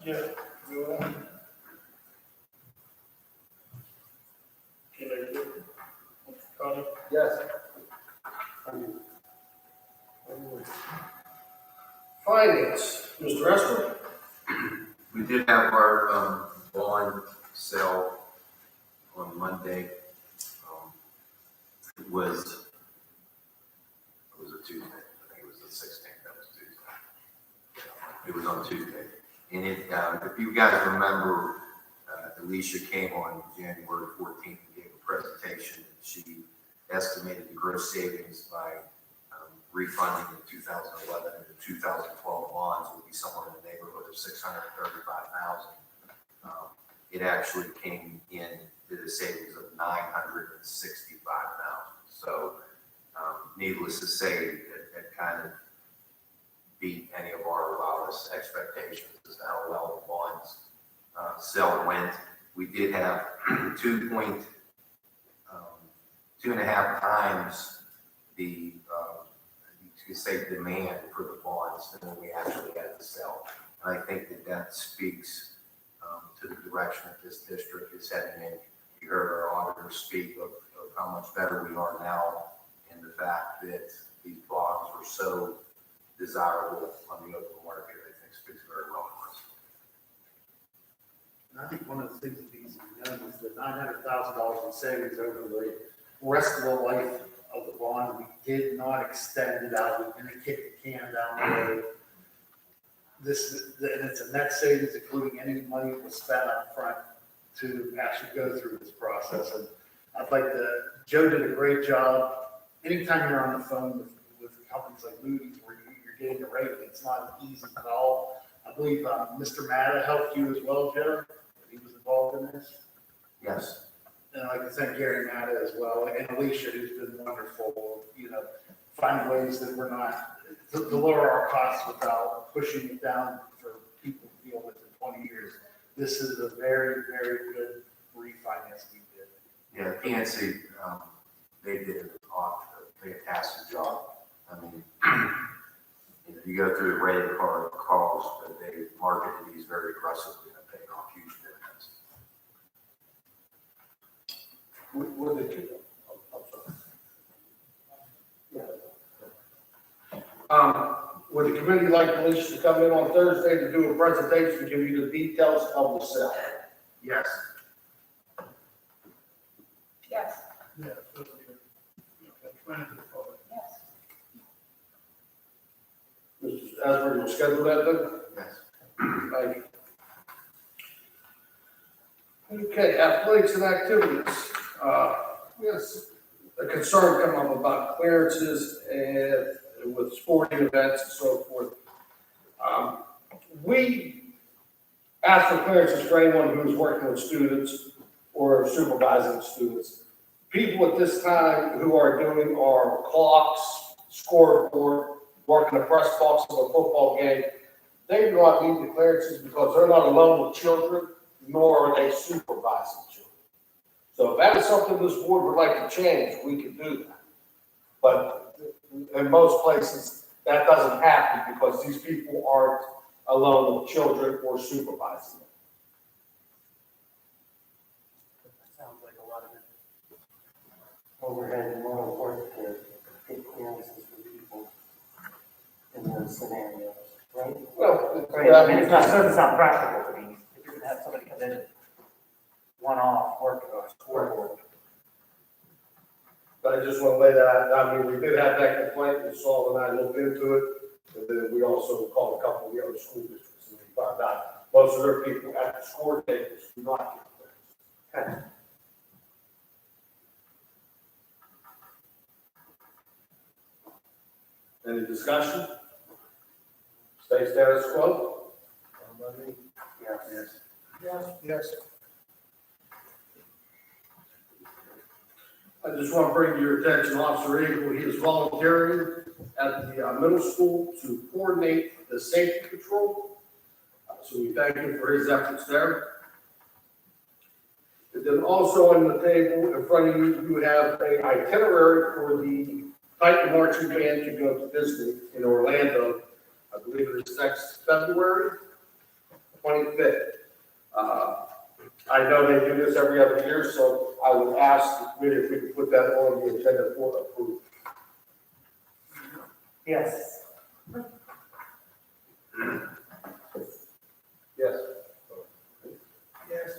Yeah. Go on. Can I do it? Connie? Yes. Finance, Mr. Esper? We did have our bond sale on Monday. It was a Tuesday. I think it was the 16th. That was Tuesday. It was on Tuesday. And if you guys remember, Alicia came on January 14th and gave a presentation. She estimated the gross savings by refunding the 2011 and the 2012 bonds would be somewhere in the neighborhood of $635,000. It actually came in to the savings of $965,000. So, needless to say, it kind of beat any of our wildest expectations as to how well the bonds sale went. We did have 2.5 times the you could say demand for the bonds than when we actually had to sell. And I think that speaks to the direction that this district is heading in. You heard our auditor speak of how much better we are now, and the fact that these bonds were so desirable on the open market, I think speaks very well for us. And I think one of the things that needs to be done is the $900,000 in savings over the rest of the life of the bond. We did not extend it out. We're gonna kick the can down the road. And it's a net savings, including any money that was spent up front to actually go through this process. And I'd like to, Joe did a great job. Anytime you're on the phone with companies like Moody's where you're getting a rate, it's not an easy call. I believe Mr. Matta helped you as well, Joe. He was involved in this. Yes. And I'd like to thank Gary Matta as well, and Alicia, who's been wonderful, finding ways that we're not, to lower our costs without pushing it down for people to deal with in 20 years. This is a very, very good refinance we did. Yeah, PNC, they did a fantastic job. I mean, you go through the rated card calls, but they marketed these very aggressively and paid off huge dividends. What did you do? I'm sorry. Would the committee like Alicia to come in on Thursday to do a presentation to give you the details of the sale? Yes. Yes. Yeah, so, explain it to the public. Yes. Mr. Asbury, you'll schedule that then? Yes. Thank you. Okay, athletics and activities. Yes, a concern come up about clearances and with sporting events and so forth. We ask for clearances for anyone who's working with students or supervising students. People at this time who are doing our clocks, scoreboard, working the press box of a football game, they do not need the clearances because they're not alone with children, nor are they supervising children. So if that is something this board would like to change, we can do that. But in most places, that doesn't happen because these people aren't alone with children or supervising them. Sounds like a lot of it. Overhead and more important to get clearances for people in those scenarios, right? Well, Right, I mean, it doesn't sound practical to me, if you're gonna have somebody come in one-off work, scoreboard. But I just want to lay that out. I mean, we did have that complaint, and Saul and I looked into it, and then we also called a couple of the other school districts, and we found out most of their people at the score tables do not get things. Any discussion? Stay status quo? Somebody? Yes. I just want to bring to your attention Officer Eagle, he is volunteering at the middle school to coordinate the safety patrol. So we thank him for his efforts there. And then also on the table in front of you, you have an itinerary for the Titan Marching Band to go to Disney in Orlando. I believe it is next February 25th. I know they do this every other year, so I would ask the committee if we could put that on the agenda for approval. Yes. Yes. Yes.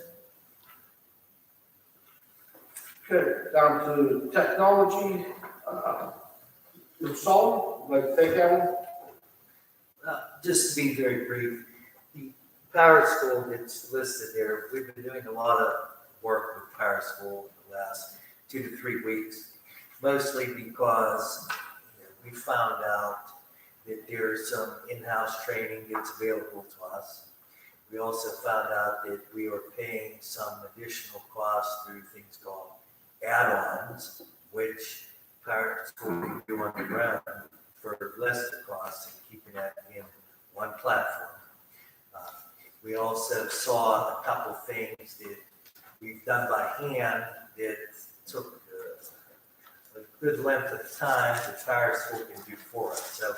Okay, down to technology. Ms. Sullivan, would like to take that one? Just to be very brief, the Power School that's listed there, we've been doing a lot of work with Power School in the last 2 to 3 weeks, mostly because we found out that there's some in-house training that's available to us. We also found out that we are paying some additional costs through things called add-ons, which Power School can do on the ground for less the cost and keeping that in one platform. We also saw a couple things that we've done by hand that took a good length of time that Power School can do for us. So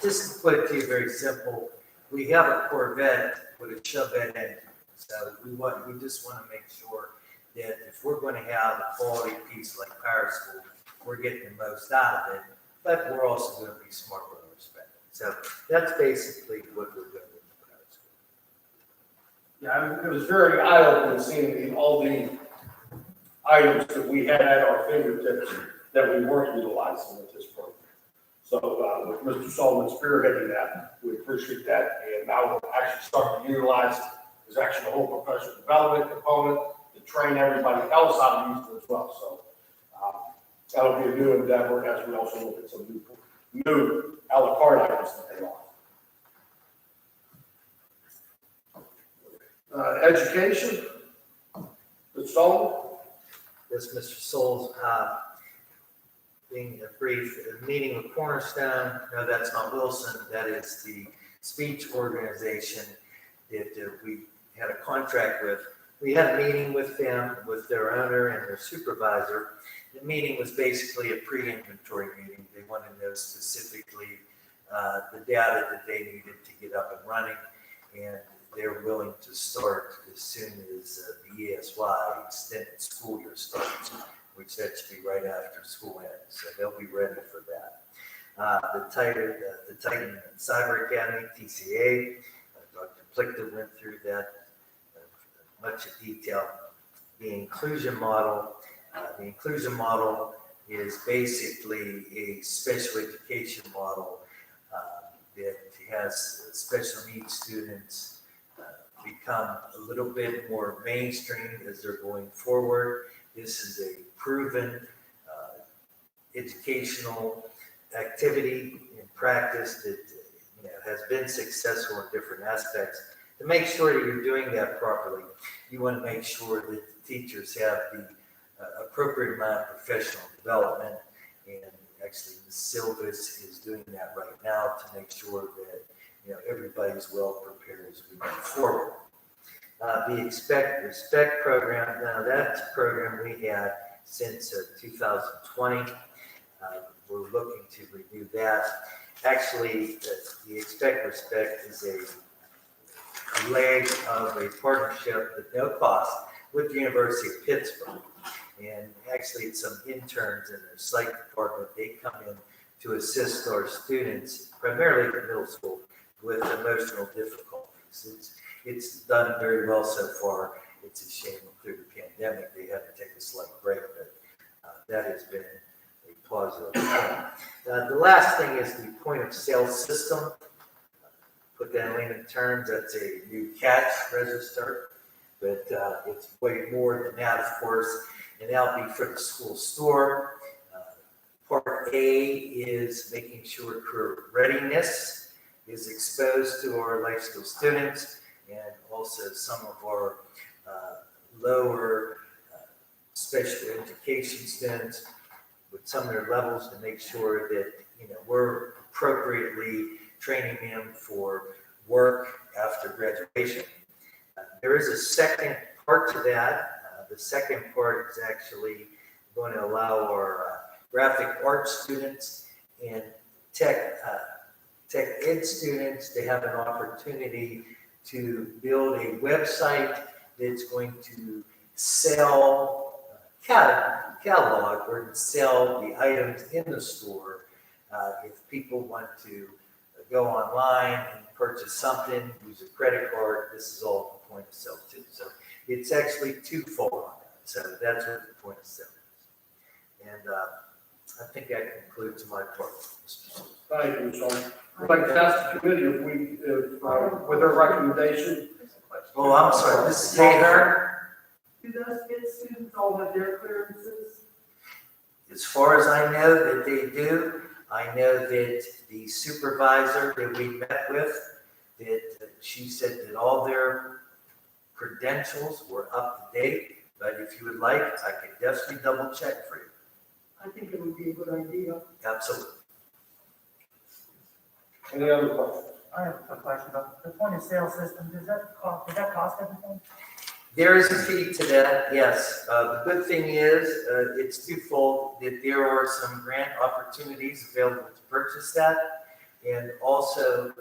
just to put it to you very simple, we have a Corvette with a Chevette engine. So we just want to make sure that if we're going to have a quality piece like Power School, we're getting the most out of it, but we're also going to be smart with our spending. So that's basically what we're doing with the Power School. Yeah, it was very eye-opening seeing all the items that we had at our fingertips that we weren't utilizing with this program. So with Mr. Sullivan spearheading that, we appreciate that. And now we're actually starting to utilize it. There's actually a whole professional development component to train everybody else how to use it as well. So that'll be a new endeavor as we also look at some new a la carte items that they offer. Education, Mr. Sullivan? Yes, Mr. Souls, being a brief meeting with Cornerstone, no, that's not Wilson, that is the speech organization that we had a contract with. We had a meeting with them, with their owner and their supervisor. The meeting was basically a pre-inventory meeting. They wanted to know specifically the data that they needed to get up and running, and they're willing to start as soon as the ESY extended school year starts, which that should be right after school ends. So they'll be ready for that. The Titan Cyber Academy, TCA, Dr. Plichter went through that much in detail. The inclusion model is basically a special education model that has special needs students become a little bit more mainstream as they're going forward. This is a proven educational activity in practice that has been successful in different aspects. To make sure that you're doing that properly, you want to make sure that the teachers have the appropriate amount of professional development, and actually Ms. Silvis is doing that right now to make sure that everybody's well prepared as we move forward. The Expect Respect program, now that's a program we had since 2020. We're looking to renew that. Actually, the Expect Respect is a leg of a partnership at no cost with the University of Pittsburgh. And actually, it's some interns in their psych department. They come in to assist our students, primarily in middle school, with emotional difficulties. it's done very well so far. It's a shame through the pandemic, they had to take a slight break, but that has been a positive thing. The last thing is the point of sale system. Put that in layman terms, that's a new cash register, but it's way more than that, of course, and that'll be for the school store. Part A is making sure career readiness is exposed to our life skill students and also some of our lower special education students with some of their levels to make sure that, we're appropriately training them for work after graduation. There is a second part to that. The second part is actually going to allow our graphic arts students and tech ed students to have an opportunity to build a website that's going to sell catalog or sell the items in the store. If people want to go online and purchase something, use a credit card, this is all the point of sale too. So it's actually twofold on that. So that's what the point of sale is. And I think that concludes my part. Thank you, Sean. I'd like to ask the committee with their recommendation. Oh, I'm sorry, this is Taylor. Do those good students all have their clearances? As far as I know that they do, I know that the supervisor that we met with, that she said that all their credentials were up to date, but if you would like, I could definitely double check for you. I think it would be a good idea. Absolutely. Any other questions? I have a question about the point of sale system. Does that cost anything? There is a fee to that, yes. The good thing is, it's twofold, that there are some grant opportunities available to purchase that. And also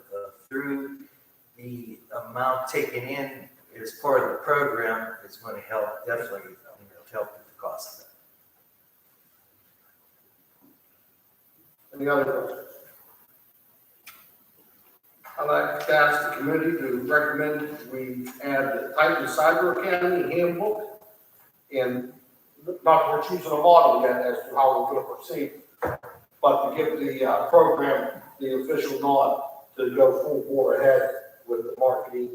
through the amount taken in as part of the program is going to help, definitely help with the cost of that. Any other questions? I'd like to ask the committee to recommend we add the Titan Cyber Academy handbook. And not we're choosing a model yet as to how we're going to proceed, but to give the program the official nod to go full bore ahead with the marketing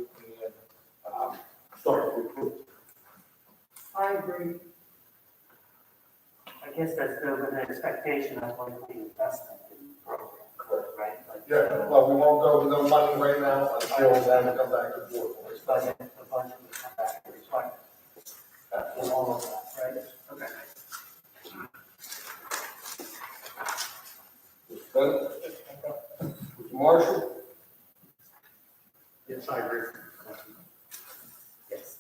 and start to recruit. I agree. I guess that's with an expectation of like the investment in the program, right? Like, Yeah, well, we won't go with no money right now until then come back to the board. the budget will come back to reflect all of that, right? Okay. Mr. Marshall? Yes, I agree. Yes.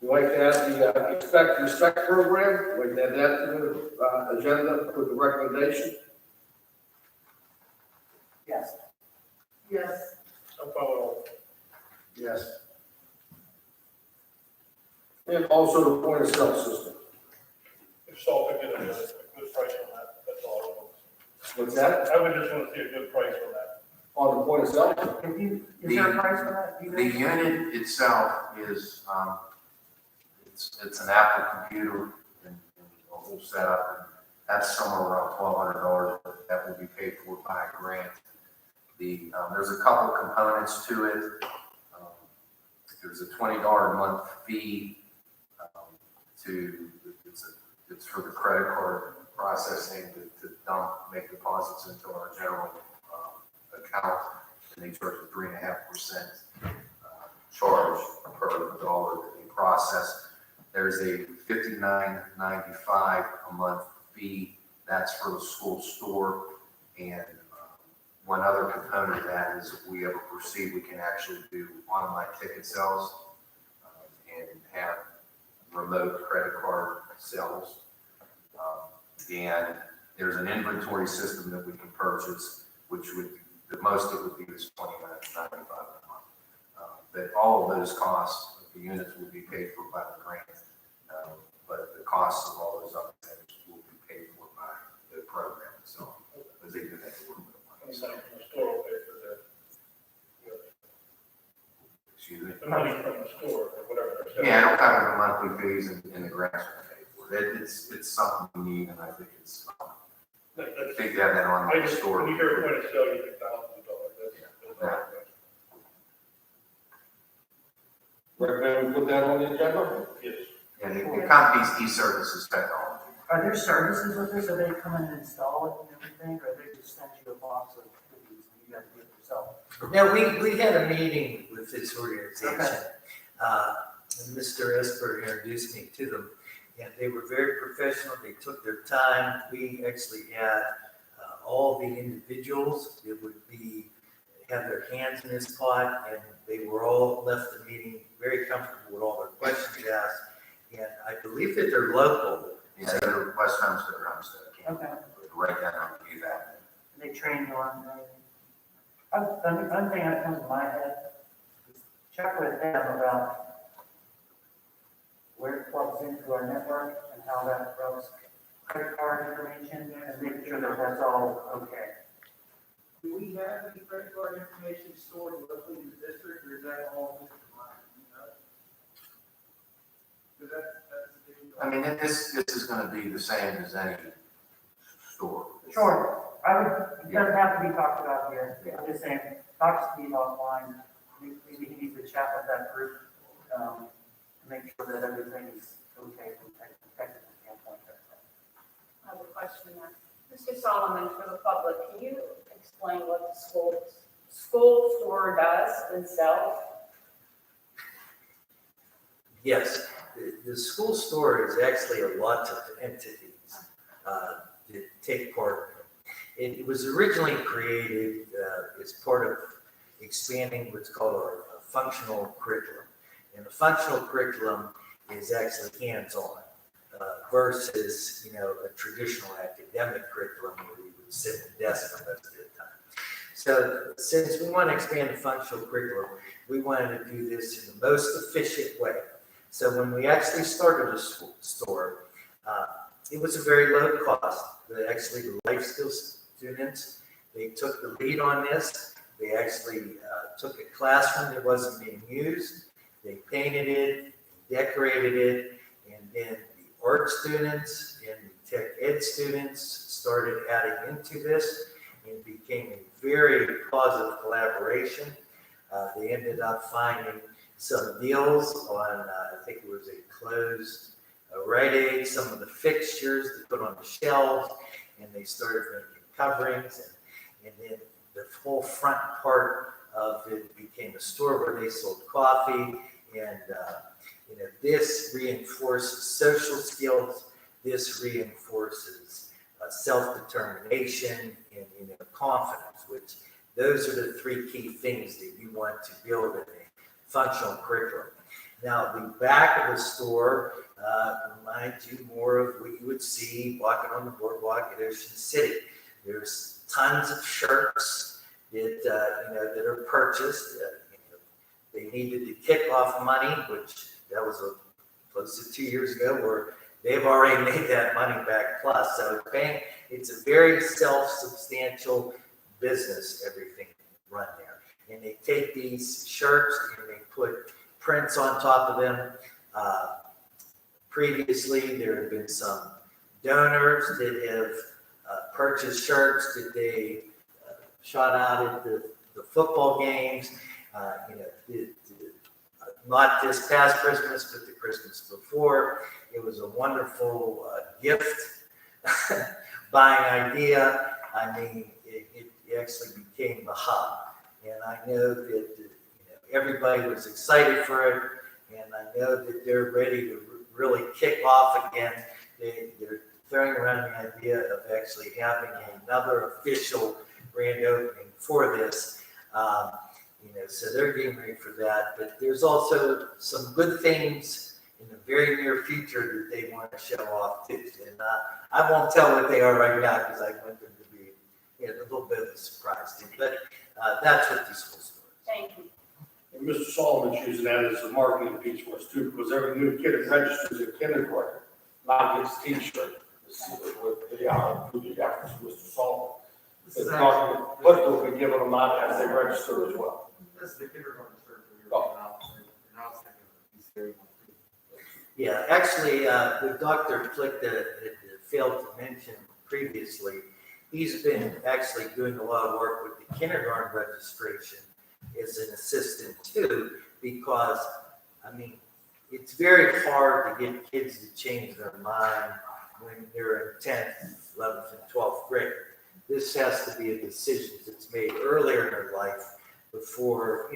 We'd like to add the Expect Respect program, we'd like to add that to the agenda for the recommendation. Yes. Yes. No problem. Yes. And also the point of sale system. If so, I could get a good price on that, that's all. What's that? I would just want to see a good price on that. On the point of sale? Is there a price for that? Do you The know? unit itself is, it's an Apple computer and a whole setup, and that's somewhere around $1,200, but that will be paid for by a grant. There's a couple components to it. There's a $20 a month fee it's for the credit card processing to make deposits into our general account, and they charge a 3.5% charge per dollar that we process. There's a $59.95 a month fee. That's for the school store. And one other component of that is if we ever proceed, we can actually do online ticket sales and have remote credit card sales. And there's an inventory system that we can purchase, which would, the most it would be is $29.95 a month. But all of those costs of the units will be paid for by the grant. But the costs of all those other things will be paid for by the program itself, because they do have to work with the money. The store will pay for that. Excuse me? The money from the store or whatever they're selling. Yeah, it'll cover the monthly fees and the grants we pay for. It's something we need, and I think it's, I think they have that on I the just, store. when you hear point of sale, you think thousands of dollars. That's all. Recommend we put that on the agenda? Yes. And the company's e-services technology. Are there services with this? Are they come in and install it and everything, or they just send you a box of cookies and you have to do it yourself? Now, we had a meeting with this organization. And Mr. Esper introduced me to them, and they were very professional. They took their time. We actually had all the individuals that would have their hands in this pot, and they were all left the meeting very comfortable with all their questions asked. And I believe that they're local. Yeah, they're West Homestead or Homestead. Okay. Right down on the that. They train you on everything. One thing that comes to my head is check with them about where it plugs into our network and how that runs credit card information and making sure that that's all okay. Do we have any credit card information stored locally in the district, or is that all district line, you know? Because that's the big. I mean, this is gonna be the same as any store. Sure, it doesn't have to be talked about here. I'm just saying, talk to Steve offline. Maybe he needs to chat with that group, to make sure that everything is okay from a technical standpoint. I have a question now. Mr. Solomon, for the public, can you explain what the school store does themselves? Yes, the school store is actually a lot of entities that take part. It was originally created as part of expanding what's called our functional curriculum. And the functional curriculum is actually hands-on versus, a traditional academic curriculum where you would sit at the desk for most of the time. So since we want to expand the functional curriculum, we wanted to do this in the most efficient way. So when we actually started the store, it was a very low cost. Actually, the life skills students, they took the lead on this. They actually took a classroom that wasn't being used. They painted it, decorated it, and then the art students and the tech ed students started adding into this, and it became a very positive collaboration. They ended up finding some deals on, I think it was a closed Rite Aid, some of the fixtures to put on the shelves, and they started making coverings, and then the whole front part of it became a store where they sold coffee, and this reinforces social skills, this reinforces self-determination and confidence, which those are the three key things that you want to build in a functional curriculum. Now, the back of the store reminds you more of what you would see walking on the boardwalk at Ocean City. There's tons of shirts that that are purchased. They needed to kick off money, which that was close to 2 years ago, where they've already made that money back plus. So it's a very self-substantial business, everything run there. And they take these shirts and they put prints on top of them. Previously, there have been some donors that have purchased shirts that they shot out at the football games. Not this past Christmas, but the Christmas before. It was a wonderful gift buying idea. I mean, it actually became the hub. And I know that everybody was excited for it, and I know that they're ready to really kick off again. They're throwing around the idea of actually having another official grand opening for this. So they're getting ready for that. But there's also some good things in the very near future that they want to show off too. And I won't tell what they are right now because I want them to be a little bit of a surprise to you. But that's what these schools do. Thank you. And Mr. Solomon's using that as a marketing piece for us too, because every new kid that registers at kindergarten now gets a T-shirt with the efforts of Mr. Solomon. But they'll be giving them out as they register as well. This is the kindergarten shirt that we Oh. were out. very much. Yeah, actually, with Dr. Flick that failed to mention previously, he's been actually doing a lot of work with the kindergarten registration as an assistant too, because, I mean, it's very hard to get kids to change their mind when they're in 10th, 11th, and 12th grade. This has to be a decision that's made earlier in their life before,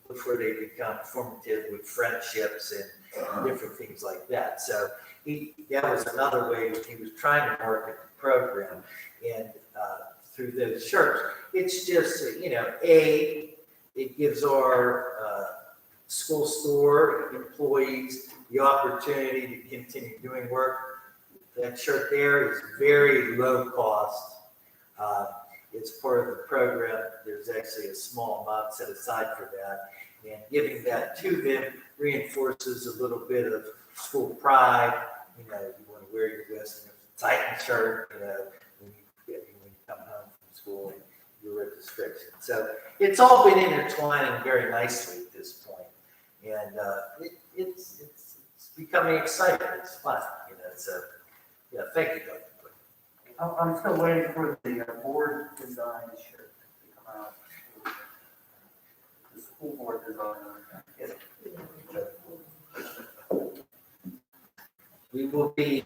before they become formative with friendships and different things like that. So that was another way that he was trying to market the program. And through those shirts, it's just, it gives our school store employees the opportunity to continue doing work. That shirt there is very low cost. It's part of the program. There's actually a small amount set aside for that. And giving that to them reinforces a little bit of school pride. You want to wear your Western Titan shirt, when you come home from school and your registration. So it's all been intertwining very nicely at this point. And it's becoming exciting. It's fun, so yeah, thank you, Dr. Flick. I'm still waiting for the board design shirt to come out. The school board design. We will be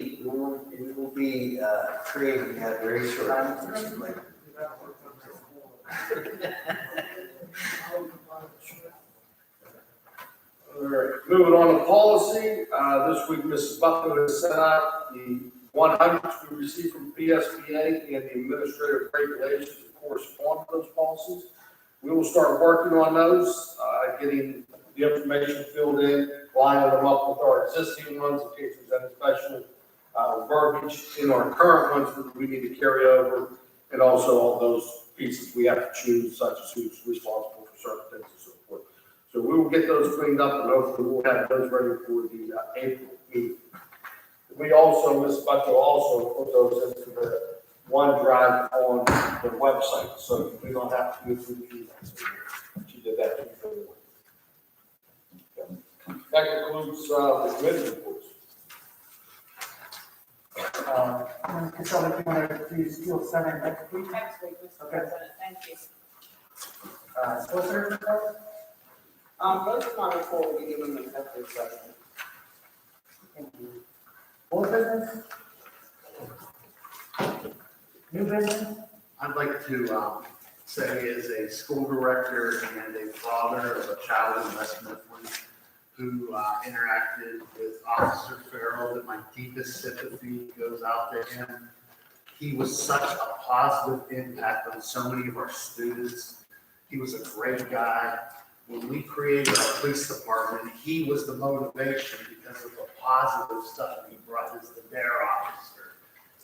creating that very shortly. All right, moving on to policy, this week Mrs. Buckler has sent out the 100s we received from PSBA and the administrative regulations that correspond to those policies. We will start working on those, getting the information filled in, lining them up with our existing ones in case there's any special verbiage in our current ones that we need to carry over, and also all those pieces we have to choose, such as who's responsible for certain things and so forth. So we will get those cleaned up, and hopefully we'll have those ready for the April meeting. We also, Ms. Butler also put those into the OneDrive on the website, so we don't have to go through the emails. She did that before. That concludes the committee reports. Casella, if you want to please deal with Senate next week. Next week, Mr. President, thank you. Solicitor report? Most of my report will be given in the executive session. Thank you. Old business? New business? I'd like to say as a school director and a father of a child in West Mifflin who interacted with Officer Farrell, that my deepest sympathy goes out to him. He was such a positive impact on so many of our students. He was a great guy. When we created our police department, he was the motivation because of the positive stuff he brought as the dare officer,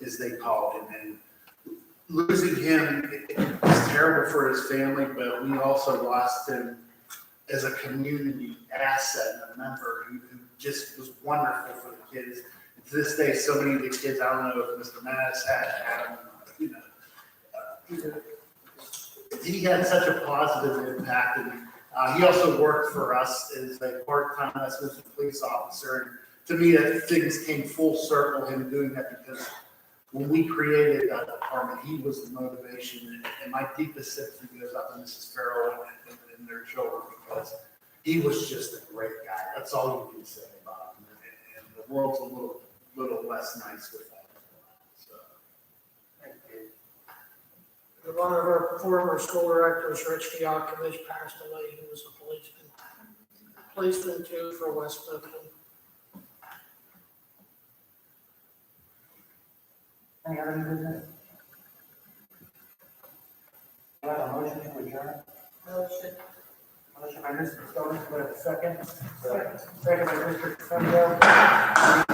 as they called him. And losing him is terrible for his family, but we also lost him as a community asset and a member who just was wonderful for the kids. And to this day, so many of the kids, I don't know if Mr. Mattis had him, he had such a positive impact. And he also worked for us as a part-time Westminster police officer. And to me, that things came full circle, him doing that, because when we created that department, he was the motivation. And my deepest sympathy goes out to Mrs. Farrell and their children, because he was just a great guy. That's all you can say about him. And the world's a little less nice with that. So, Thank you. One of our former school directors, Rich Fiakovich, passed away. He was a policeman too for West Mifflin. Any other new business? Do I have a motion to adjourn? Motion. Motion by Mr. Stoner, do I have a second? Second by Mr. Castillo.